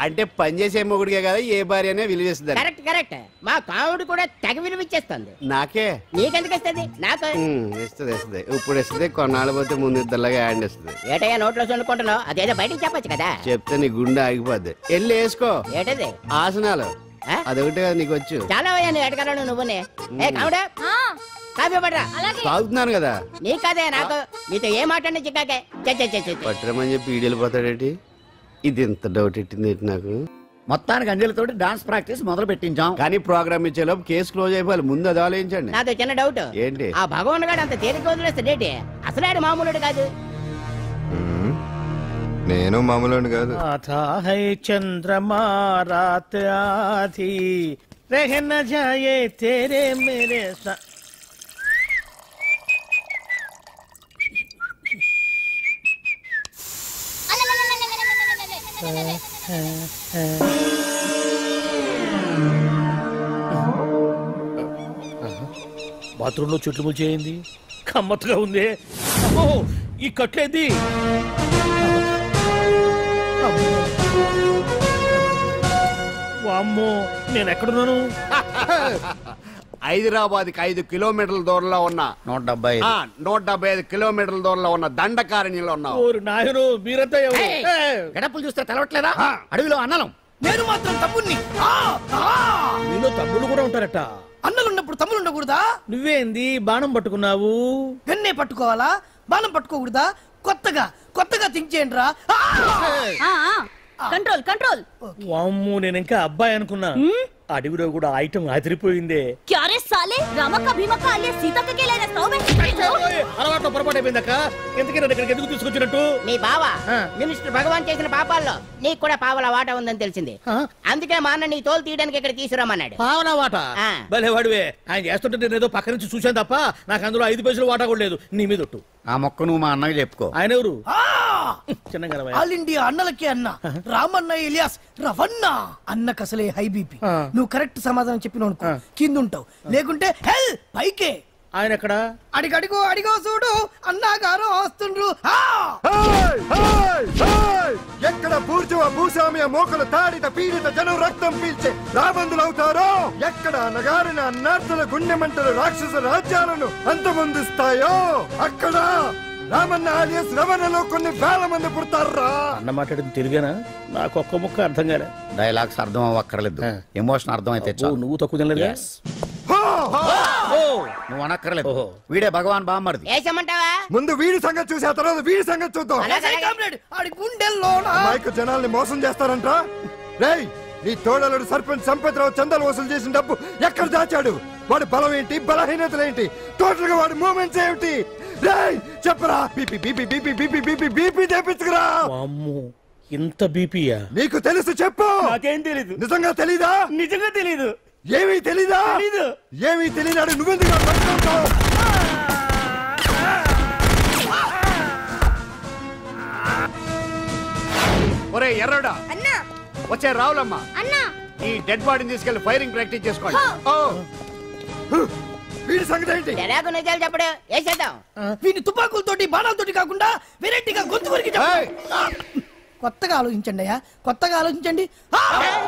అంటే పని చేసే మొగుడికే కదా ఏ భార్య అనే విలువిస్తారు. Correct correct. మా కావుడు కూడా తెగ విలువ ఇచ్చేస్తుంది. నాకే? నీకెందుకు ఇస్తుంది? నాకు ఇస్తుంది. ఇప్పుడు ఇస్తుంది, కొన్నాళ్ళు పోతే ముందు ఇద్దరులాగా హ్యాండ్ ఇస్తుంది. ఏటయ్యా నోట్లో చదువుకుంటున్నావు? అదేదో బయటికి చెప్పొచ్చు కదా. చెప్తే నీ గుండె ఆగిపోద్ది. వెళ్ళి వేసుకో. ఏంటది? ఆసనాలు. అదొకటి కదా నీకు వచ్చు. చాలా అయ్యా నీ ఎడగలను నువ్వునే. ఏ కావుడా, కాఫీ పడరా. తాగుతున్నాను కదా. నీ కదే నాకు. నీతో ఏ మాట్లాడి చిక్కాకే పట్టరమని చెప్పి ఈడెళ్ళిపోతాడేటి. ఇది ఎంత డౌట్ ఎట్టింది నాకు. మొత్తానికి అంజలితో డాన్స్ ప్రాక్టీస్ మొదలు పెట్టించాం. కానీ ప్రోగ్రామ్ ఇచ్చేలోపు కేసు క్లోజ్ అయిపోవాలి. ముందు అది ఆలోచించండి. నాతో చిన్న డౌట్. ఏంటి? ఆ భగవాన్ గారు అంత తేలిక వదిలేస్తాడేటి? అసలు ఆడు మామూలుడు కాదు. నేను మామూలు కాదు. చంద్రమా రాత్ ఆధీ रहना जाए तेरे मेरे साथ. బాత్రూంలో చెట్లు ముల్చేయింది. కమ్మత్తుగా ఉంది. అమ్మో, ఈ కట్లేది. వామ్మో, నేను ఎక్కడున్నాను? హైదరాబాద్కి 5 కిలోమీటర్ల దూరంలో ఉన్న 175 కిలోమీటర్ల దూరంలో ఉన్న దండకారణ్యంలో ఉన్నావు. నాయను, మీరంతా గడపలు చూస్తే తెలవట్లేదా? అడవిలో అన్నలం. నేను మాత్రం తమ్ముణ్ణి. మీలో తమ్ముళ్ళు కూడా ఉంటారట. అన్నలున్నప్పుడు తమ్ముళ్ళు ఉండకూడదా? నువ్వేంది బాణం పట్టుకున్నావు? గన్నే పట్టుకోవాలా? బాణం పట్టుకోకూడదా? కొత్తగా థింక్ చేయండి రా. Control control. వామ్మో, నేను ఇంకా అబ్బాయి అనుకున్నా. అడవిలో కూడా ఐటమ్ అదిరిపోయిందే. క్యారే సాలే, రామక్క భీమక్క అల్లే సీతక్క కేలేనా సౌబే. అలవాటు పొరపాటు అయిపోయిందక్క. ఎందుకని ఇక్కడికి ఎందుకు తీసుకొచ్చినట్టు? నీ బావా మినిస్టర్ భగవాన్ చేసిన పాపాల్లో నీకు కూడా పావల వాట ఉందని తెలిసింది. అందుకే మా అన్న నీ తోలు తీయడానికి ఇక్కడ తీసుకురామన్నాడు. పావల వాట? భలే వాడివే. ఆయన చేస్తుంటే నేను ఏదో పక్క నుంచి చూశాను తప్ప నాకు అందులో 5 పైసలు వాటా కూడా లేదు. నీ మీద ఒట్టు. ఆ మొక్క నువ్వు మా అన్నకి చెప్పుకో. ఆయన ఎవరు? ఆల్ ఇండియా అన్నలకే అన్న రామన్న ఇలియాస్ రవన్న. అన్నకు అసలే హై బీపీ. నువ్వు కరెక్ట్ సమాధానం చెప్పిన కింద ఉంటావు, లేకుంటే హెల్ పైకే. ఆయన ఎక్కడ? అడిగో చూడు, అన్నగారు వస్తుండ్రు. ఎక్కడ బూర్జువ భూస్వామ్య మోకలు తాడిత పీడిత జనం రక్తం పీల్చే రాబందులవుతారో, ఎక్కడ నగారిన అన్నార్థుల గుండె మంటలు రాక్షస రాజ్యాలను అంతమొందిస్తాయో, అక్కడ రామన్న ఆలియస్ రమణలో కొన్ని వేల మంది పుడతారా. అన్న మాట్లాడింది తెలుగేనా? నాకు ఒక్క ముక్క అర్థం కాలే. డైలాగ్స్ అర్థం అవ్వక్కర్లేదు, ఎమోషన్ అర్థం అయితే నువ్వు తక్కువ తినలేదు. నువ్వు అనక్కర్లేదు, వీడే భగవాన్ బామ్మర్ది. వేసమంటావా? ముందు వీడి సంగతి చూసి ఆ తర్వాత వీడి సంగతి చూద్దాం. అమాయక జనాల్ని మోసం చేస్తారంట. రేయ్, నీ తోడలుడు సర్పంచ్ సంపత్రావు చందాలు వసూలు చేసిన డబ్బు ఎక్కడ దాచాడు? వాడి బలం ఏంటి, బలహీనతలు ఏంటి, టోటల్ గా వాడి మూమెంట్స్ ఏమిటి? రేయ్ చెప్పరా. BP BP BP BP BP BP తెప్పించుకురా. ఇంత బీపీయా? నీకు తెలుసు చెప్పు. నాకేం తెలీదు. నిజంగా తెలీదా? నిజంగా తెలీదు. ఏమీ తెలీదా? ఏమీ తెలియనాడు నువ్వెందుకు పట్టుకుంటావు? ఒరే ఎర్రడా, అన్నా వచ్చే రావులమ్మ, అన్నా ఈ డెడ్ బాడీని తీసుకెళ్లి ఫైరింగ్ ప్రాక్టీస్ చేసుకోండి. వీడి సంగతి ఏంటి? ఎలాగో నిజాలు చెప్పడు, వేసేద్దాం. వీని తుపాకులతోటి బాణాలతోటి కాకుండా వెరైటీగా గొంతు వరకు కొత్తగా ఆలోచించండి అయ్యా, కొత్తగా ఆలోచించండి.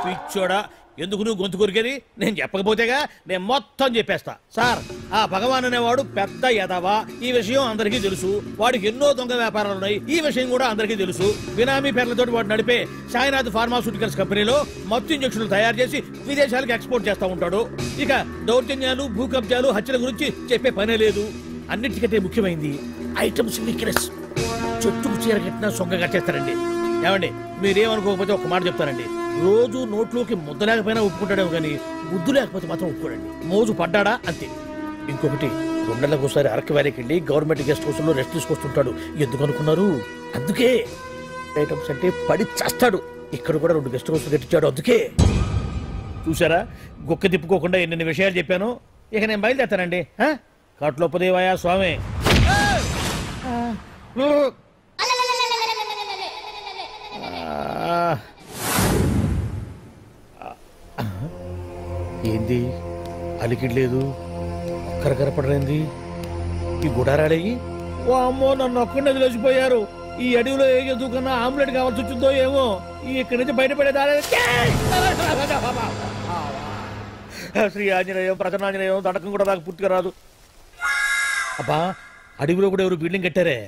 పిచ్చోడా, ఎందుకు నువ్వు గొంతు కొరికేది? నేను చెప్పకపోతేగా నేను మొత్తం చెప్పేస్తా. సార్, ఆ భగవాన్ అనేవాడు పెద్ద యదవా, ఈ విషయం అందరికీ తెలుసు. వాడికి ఎన్నో దొంగ వ్యాపారాలు ఉన్నాయి, ఈ విషయం కూడా అందరికీ తెలుసు. బినామీ పేర్లతోటి వాడు నడిపే సాయినాథ్ ఫార్మాస్యూటికల్స్ కంపెనీలో మత్తు ఇంజక్షన్లు తయారు చేసి విదేశాలకు ఎక్స్పోర్ట్ చేస్తా ఉంటాడు. ఇక దౌర్జన్యాలు, భూ కబ్జాలు, హత్యల గురించి చెప్పే పనే లేదు. అన్నిటికంటే ముఖ్యమైనది ఐటమ్స్ వీక్నెస్. చెట్టుకు చీర కట్టినా సొంగగా చేస్తారండి. ఏమండి, మీరేమనుకోకపోతే ఒక మాట చెప్తారండి. రోజు నోట్లోకి ముద్ద లేకపోయినా ఒప్పుకుంటాడేమో కానీ బుద్ధు లేకపోతే మాత్రం ఒప్పుకోడండి. మోజు పడ్డాడా అంతే. ఇంకొకటి, 2 నెలలకు ఒకసారి అరకు వ్యాలీకి వెళ్ళి గవర్నమెంట్ గెస్ట్ హౌస్ లో రెస్ట్ తీసుకొస్తుంటాడు. ఎందుకు అనుకున్నారు? అందుకే. ఐటమ్స్ అంటే పడి చేస్తాడు. ఇక్కడ కూడా 2 గెస్ట్ హౌస్ కట్టించాడు. అందుకే. చూసారా, గుక్క తిప్పుకోకుండా ఎన్ని విషయాలు చెప్పాను. ఇక నేను బయలుదేరుతానండి. కాట్లోపదేవాయా స్వామి. ఏంది అలికిడ్ లేదు, ఒక్కరు కనపడలేంది? ఈ గుడారాడయ్యి ఓ అమ్మో, నన్ను ఒక్కడే వదిలేసిపోయారు. ఈ అడవిలో ఏ ఎదుగుకన్నా ఆమ్లెట్ కావాల్సి వచ్చిందో ఏమో. ఇక్కడి నుంచి బయటపడేదారే. శ్రీ ఆంజనేయం, ప్రసన్నాంజనేయం, దడకం కూడా నాకు పూర్తిగా రాదు. అబ్బా, అడవిలో కూడా ఎవరు బిల్డింగ్ కట్టారే?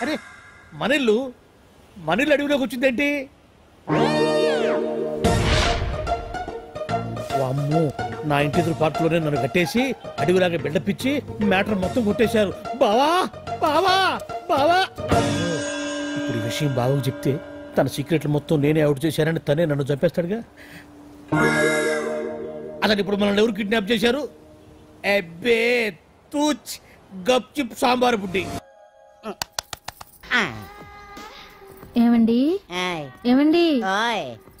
అరే, మనిల్లు అడవిలోకి వచ్చిందేంటి? అమ్మో, నా ఇంటి ఎదురు పార్కులోనే నన్ను కట్టేసి అడవిలాగా బిల్డపిచ్చి మ్యాటర్ మొత్తం కొట్టేశారు. బావా బావా బావా. ఇప్పుడు ఈ విషయం బావకు చెప్తే తన సీక్రెట్లు మొత్తం నేనే అవుట్ చేశానని తనే నన్ను చంపేస్తాడుగా. అతను ఇప్పుడు మనల్ని ఎవరు కిడ్నాప్ చేశారు? అబ్బే తూచ్ గప్చిప్ సాంబార్ బుడ్డి. ఏమండి ఏమండి,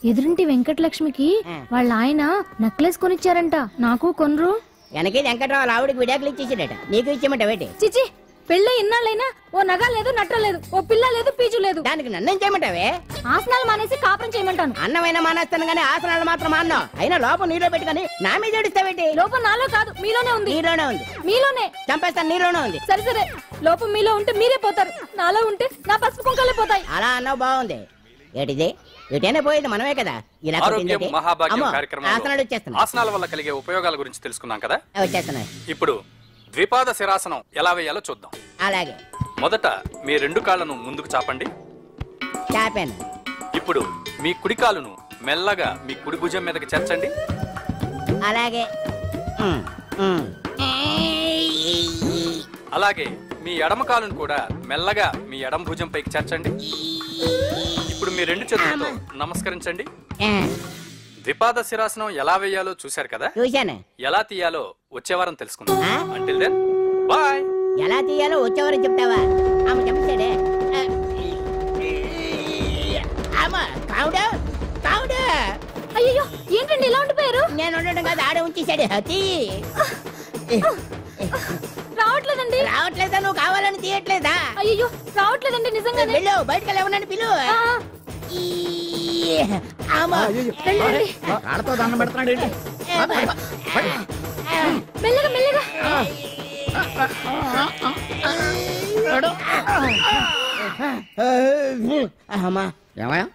ఎదురింటి వెంకటలక్ష్మికి వాళ్ళ ఆయన నెక్లెస్ కొనిచ్చారంట, నాకు కొనరు? వెనకే వెంకటరావు ఆవిడకి విడాకులు ఇచ్చేసాడట, నీకు ఇచ్చేమంట వేటి? చిచి, పెళ్ళ ఇన్నాళ్ళైనా ఓ నగ లేదు, నట్ట లేదు, ఓ పిల్ల లేదు, పీచు లేదు. దానికి నన్నేం చేయమంటావే? ఆసనాలు మానేసి కాపురం చేయమంటాను. అన్నమైన మానేస్తాను గానీ ఆసనాలు మాత్రం మాన్నా. అయినా లోపం నీలో పెట్టుకొని నా మీద ఏడుస్తావేటి? లోపం నాలో కాదు, మీలోనే ఉంది. నీలోనే ఉంది. మీలోనే చంపేస్తాను, నీలోనే ఉంది. సరే సరే, లోపం మీలో ఉంటే మీరే పోతారు, నాలో ఉంటే నా పసుపు కుంకాలే పోతాయి. అలా అన్నావు, బాగుంది. ఏటిది? ఎటైనా పోయేది మనమే కదా. ఇలా ఆరోగ్యం మహాభాగ్యం కార్యక్రమంలో ఆసనాలు వచ్చేస్తున్నాయి. ఆసనాల వల్ల కలిగే ఉపయోగాల గురించి తెలుసుకున్నాం కదా. వచ్చేస్తున్నాయి. ఇప్పుడు ద్విపాద శిరాసనం ఎలా వేయాలో చూద్దాం. అలాగే. మొదట మీ 2 కాళ్ళను ముందుకు చాపండి. చాపాను. ఇప్పుడు మీ కుడి కాలును మెల్లగా మీ కుడి భుజం మీదకి చేర్చండి. అలాగే. అలాగే మీ ఎడమ కాలును కూడా మెల్లగా మీ ఎడమ భుజం పైకి చేర్చండి. ఇప్పుడు మీ 2 చేతులతో నమస్కరించండి. ద్విపాద శిరాసనం ఎలా వేయాలో చూశారు కదా. చూశాను. ఎలా తీయాలో వచ్చే వారం తెలుసుకుందాం. Until then bye. ఎలా తీయాలో వచ్చేవారు చెప్తావా? ఆమె చెప్పాడే. అయ్యో, ఏంటండి ఇలా ఉండిపోయారు? నేను ఉండడం కాదు, ఆడే ఉంచేసాడే. రావట్లేదండి. రావట్లేదా? నువ్వు కావాలని తీయట్లేదా? అయ్యో, రావట్లేదండి నిజంగానే. వెళ్ళు, బయటకు వెళ్ళవనని పిలు. కాళ్ళతో దండం పెడుతున్నాడు ఏంటి? మెల్లగా మెల్లగా. ఏమయ్యా,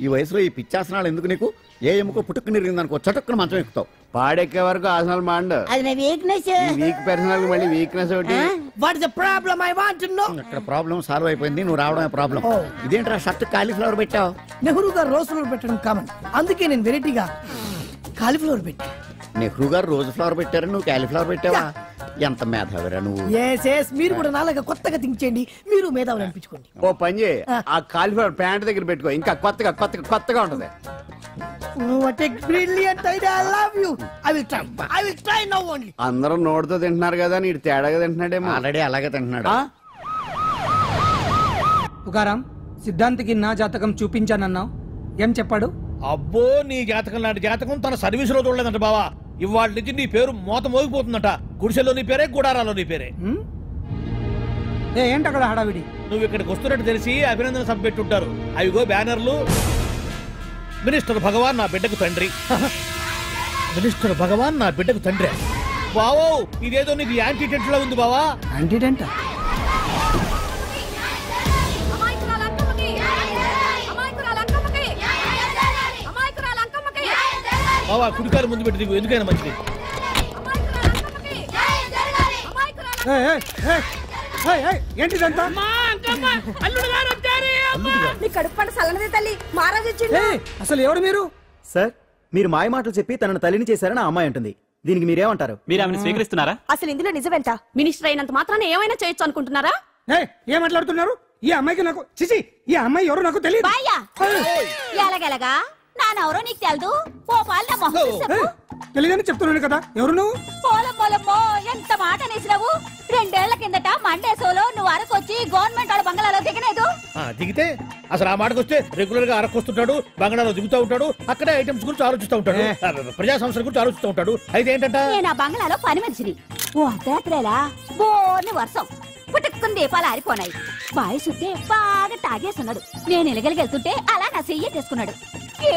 ఈ వయసులో ఈ పిచ్చాసనాలు ఎందుకు నీకు? ఏ ఎముకో పుట్టుకుని ఇరిగిందనుకో చటుక్కున మంచం ఎక్కుతావు. పాడెక్కే వరకు ఆసనాలు మాండు. అది నా వీక్నెస్. వీక్ పర్సనల్ మళ్ళీ వీక్నెస్ ఒకటి. What is the problem? I want to know. ఇక్కడ ప్రాబ్లం సాల్వ్ అయిపోయింది, నువ్వు రావడమే ప్రాబ్లం. ఇదేంట్రా షర్ట్ కాలీఫ్లవర్ పెట్టావు? నెహ్రూ గారు రోజ్ ఫ్లవర్ పెట్టడం కామన్, అందుకే నేను వెరైటీగా కాలీఫ్లవర్ పెట్టా. నెహ్రూ గారు రోజు ఫ్లవర్ పెట్టారు, నువ్వు కాలీఫ్లవర్ పెట్టావా? ఎంత మేధావిరా నువ్వు. మీరు కూడా నాలాగా కొత్తగా థింక్ చేయండి, మీరు మేధావులు అనిపించుకోండి. ఓ పని చేయి, ఆ కాలీఫ్లవర్ ప్యాంట్ దగ్గర పెట్టుకో, ఇంకా కొత్తగా ఉంటది. What a brilliant idea. I love you. I will try now only. అందరూ నోటితో తింటున్నారు కదా, నీడు తేడాగా తింటున్నాడేమో. ఆల్రెడీ అలాగే తింటున్నాడు. తుకారాం, సిద్ధాంతికి నా జాతకం చూపించానన్నావు, ఏం చెప్పాడు? అబ్బో, నీ జాతకం లాంటి జాతకం తన సర్వీసులో చూడలేదంట బావా. ఇవాళ నుంచి నీ పేరు మోత మోగిపోతుందట. గుడిసెలో నీ పేరే, గుడారాలో నీ పేరే. ఏంటి అక్కడ హడావిడి? నువ్వు ఇక్కడికి వస్తున్నట్టు తెలిసి అభినందన సభ పెట్టుంటారు. అవిగో బ్యానర్లు. మినిస్టర్ భగవాన్ నా బిడ్డకు తండ్రి. మినిస్టర్ భగవాన్ నా బిడ్డకు తండ్రి. బావో, ఇదేదో నీకు యాంటీటెంట్ లో ఉంది బావా. యాంటీటెంట్? బావా, కుడికాలు ముందు పెట్టి దిగు, ఎందుకైనా మంచిది. ఏంటిదంతా? అసలు ఎవరు మీరు? సార్, మీరు మాయ మాటలు చెప్పి తనను తల్లిని చేశారని ఆ అమ్మాయి అంటుంది. దీనికి మీరేమంటారు? మీరు ఆమెను స్వీకరిస్తున్నారా? అసలు ఇందులో నిజమేంట? మినిస్టర్ అయినంత మాత్రాన ఏమైనా చేయొచ్చు అనుకుంటున్నారా? ఏం మాట్లాడుతున్నారు? ఈ అమ్మాయికి నాకు చిచి, ఈ అమ్మాయి ఎవరు నాకు తెలియదు. ఎలాగెలగా నానెవరో నీకు తెలదు. ఓ పాలన మొహం చెప్పు. తెలియదని చెప్తున్నాను కదా, ఎవరు నువ్వు? పోలమ్మో, ఎంత మాట నేసినావు. 2 ఏళ్ల కిందట మండేసోలో నువ్వు అరకొచ్చి గవర్నమెంట్ వాళ్ళ బంగాళాలో దిగలేదు. దిగితే అసలు ఆ మాటకు వస్తే రెగ్యులర్ గా అరకొస్తుంటాడు, బంగాళాలో దిగుతూ ఉంటాడు, అక్కడే ఐటమ్స్ గురించి ఆలోచిస్తూ ఉంటాడు, ప్రజా సంస్థల గురించి ఆలోచిస్తూ ఉంటాడు. అయితే ఏంటంట, నేను ఆ బంగాళాలో పని మనిషిని. ఓ అర్ధరాత్రేలా బోర్ని వర్షం పుట్టుకుని దీపాలు ఆరిపోనాయి. బాయ్ సుట్టే బాగా తాగేస్తున్నాడు. నేను ఎలగలిగెళ్తుంటే అలా నా చెయ్యేసుకున్నాడు.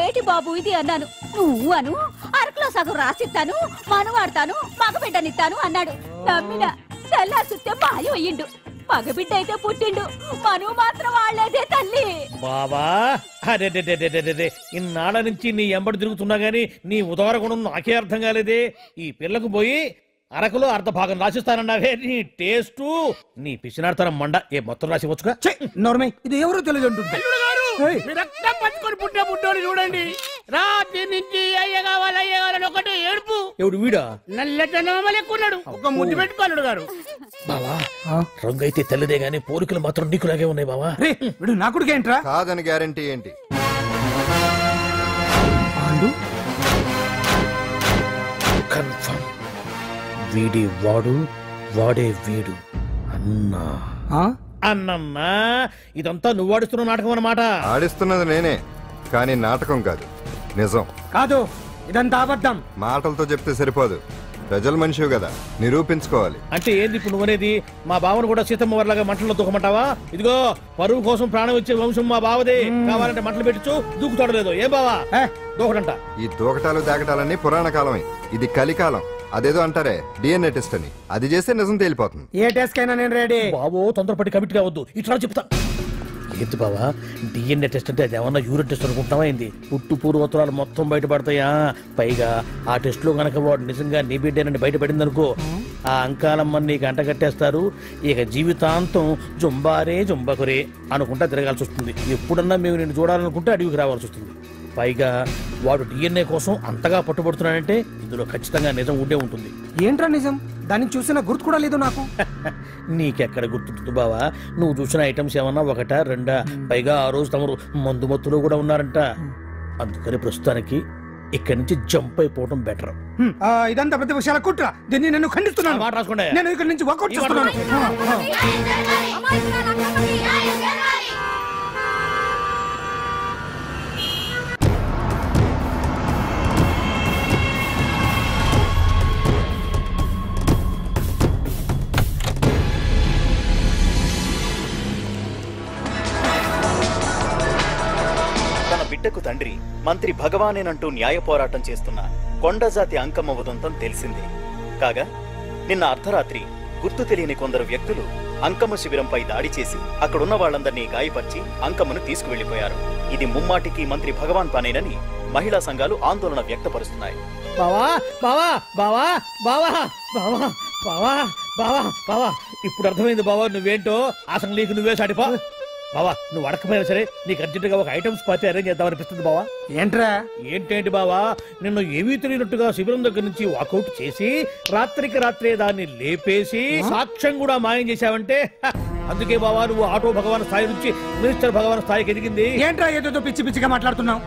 ఏటి బాబు ఇది అన్నాను. నువ్వు అను, అరకులో సగం రాసిస్తాను, మనువాడతాను, మగబిడ్డనిస్తాను అన్నాడు. నమ్మిన తెల్లారి సుట్టే బాయ్ అయ్యిండు. మగబిడ్డ అయితే పుట్టిండు, మనువు మాత్రం వాళ్ళేదే తల్లి. బాబా, అరే ఇన్నాళ్ళ నుంచి నీ ఎంబడి తిరుగుతున్నా గానీ నీ ఉదార గుణం నాకే అర్థం కాలేదే. ఈ పిల్లకు పోయి అరకులో అర్ధ భాగం రాసిస్తానన్నావే, నీ టేస్టు నీ పిచ్చినాడతనం మండ. ఏ మొత్తం రాసివచ్చుగా? నోర్మై, ఇది ఎవరో తెలియదు అంటుంటే. రక్తం పట్టుకొని పుట్టే పుట్టోడు చూడండి. రాత్రి నుంచి అయ్య కావాలని ఒకటే ఏడుపు. ఎవడు వీడా? నల్లెక్కున్నాడు. ఒక ముద్దు పెట్టుకోలేడు గారు. బావా, రంగు అయితే తెల్లదే గానీ పోలికలు మాత్రం నీకులాగే ఉన్నాయి బావా. వీడు నా కొడుకేంట్రా? కాదని గ్యారంటీ ఏంటి? కన్ఫర్మ్. వీడి వాడు, వాడే వీడు. అన్నా అన్నమ్మా, ఇదంతా నువ్వు ఆడిస్తున్న నాటకం అన్నమాట. ఆడిస్తున్నది నేనే, కానీ నాటకం కాదు, నిజం కాదు. ఇదంతా అబద్ధం. మాటలతో చెప్తే సరిపోదు, ప్రజల మనిషివి కదా, నిరూపించుకోవాలి. అంటే ఏంది ఇప్పుడు నువ్వనేది? మా బావను కూడా సీతమ్మ వారిలాగా మంటల్లో దూకమంటావా? ఇదిగో, పరువు కోసం ప్రాణం ఇచ్చే వంశం మా బావదే. కావాలంటే మంటలు పెట్టచ్చు, దూకుతాడు లేదు. ఏ బావా దూకడంట? ఈ దూకటాలు దాకటాలన్నీ పురాణ కాలమే, ఇది కలికాలం. అదేదో అంటారే డిఎన్ఏ టెస్ట్ అని, అది చేస్తే నిజం తేలిపోతుంది. ఏ టెస్ట్ కైనా నేను రెడీ. బావో, తొందరపడి కమిట్ కావద్దు, ఇట్లా చెప్తా. ఏంటి బావా, డిఎన్ఏ టెస్ట్ అంటే అది ఏమన్నా యూరిన్ టెస్ట్ అనుకుంటావా ఏంది? పుట్టు పూర్వోత్తరాలు మొత్తం బయటపడతాయా? పైగా ఆ టెస్ట్ లో గనక వాడు నిజంగా నీ బిడ్డేనని బయటపడింది అనుకో, ఆ అంకాలమ్మని నీకు అంట కట్టేస్తారు. ఇక జీవితాంతం జుంబారే జుంబకురే అనుకుంటా తిరగాల్సి వస్తుంది. ఎప్పుడన్నా మేము నిన్ను చూడాలనుకుంటే అడవికి రావాల్సి వస్తుంది. పైగా వాడు డిఎన్ఏ కోసం అంతగా పట్టుబడుతున్నాడంటే ఇందులో ఖచ్చితంగా నిజం ఉండే ఉంటుంది. ఏంట్రా నిజం? దాన్ని చూసిన గుర్తు కూడా లేదు నాకు. నీకెక్కడ గుర్తుంటుంది బావా? నువ్వు చూసిన ఐటమ్స్ ఏమన్నా ఒకటా రెండా? పైగా ఆ రోజు తమరు మందు మత్తులో కూడా ఉన్నారంట. అందుకని ప్రస్తుతానికి ఇక్కడి నుంచి జంప్ అయిపోవడం బెటర్. ఇదంతా పెద్ద విషయాల కుట్ర. దీన్ని నేను ఖండిస్తున్నాను. మాట రాసుకోండి. నేను ఇక్కడి నుంచి వాకౌట్ చేస్తున్నాను. బిడ్డకు తండ్రి మంత్రి భగవానేనంటూ న్యాయ పోరాటం చేస్తున్న కొండజాతి అంకమ్మ ఉదంతం తెలిసిందే. కాగా నిన్న అర్ధరాత్రి గుర్తు తెలియని కొందరు వ్యక్తులు అంకమ్మ శిబిరంపై దాడి చేసి అక్కడున్న వాళ్ళందరినీ గాయపరిచి అంకమ్మను తీసుకువెళ్లిపోయారు. ఇది ముమ్మాటికి మంత్రి భగవాన్ పనేనని మహిళా సంఘాలు ఆందోళన వ్యక్తపరుస్తున్నాయి. బావా బావా బావా బావా బావా బావా బావా బావా ఇప్పుడు అర్థమైంది బావా నువ్వేంటో. అసలు నీకు నువ్వే సాటిపా. బావా నువ్వు అడకపోయినా సరే నీకు అర్జెంటుగా ఒక ఐటమ్స్ పార్టీ అరేంజ్ చేద్దామనిపిస్తుంది బావా. ఏంట్రా ఏంటేంటి బావా, నిన్ను ఏమీ తెలియనట్టుగా శిబిరం దగ్గర నుంచి వాకౌట్ చేసి రాత్రికి రాత్రే దాన్ని లేపేసి సాక్ష్యం కూడా మాయం చేశావంటే అందుకే బావా నువ్వు ఆటో భగవాన్ స్థాయి నుంచి మినిస్టర్ భగవాన్ స్థాయికి ఎదిగింది. ఏంట్రా ఏదో పిచ్చి పిచ్చిగా మాట్లాడుతున్నావు?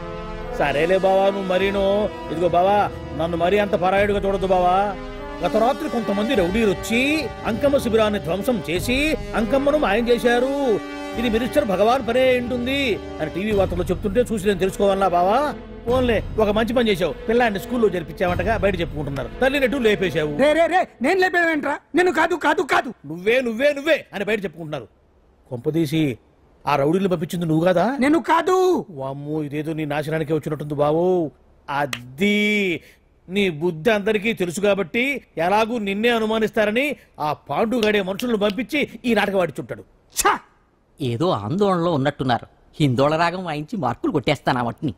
సరేలే బావా నువ్వు మరీను. ఇదిగో బావా నన్ను మరీ అంత పరాయుడుగా చూడద్దు బావా. గత రాత్రి కొంతమంది రౌడీలు వచ్చి అంకమ్మ శిబిరాన్ని ధ్వంసం చేసి అంకమ్మను మాయం చేశారు. ఇది మినిస్టర్ భగవాన్ పనే ఉంటుంది అని టీవీ వార్తల్లో చెప్తుంటే చూసి నేను తెలుసుకోవాలా బావా. ఓన్లే ఒక మంచి పని చేశావు, పిల్లాన్ని స్కూల్లో జరిపించావంటగా బయట చెప్పుకుంటున్నారు. తల్లినట్టు లేపేశావు. నేను లేపేవేంట్రా? నేను కాదు కాదు కాదు నువ్వే నువ్వే నువ్వే అని బయట చెప్పుకుంటున్నారు. కొంపదీసి ఆ రౌడీలు పంపించింది నువ్వు కాదా? నేను కాదు. వామ్మో ఇదేదో నీ నాశనానికి వచ్చినట్టుంది బావు. అది నీ బుద్ధి అందరికీ తెలుసు కాబట్టి ఎలాగూ నిన్నే అనుమానిస్తారని ఆ పాండుగాడే మనుషులను పంపించి ఈ నాటకం ఆడిచుంటాడు. ఏదో ఆందోళనలో ఉన్నట్టున్నారు. హిందోళ రాగం వాయించి మార్కులు కొట్టేస్తాను వాటిని.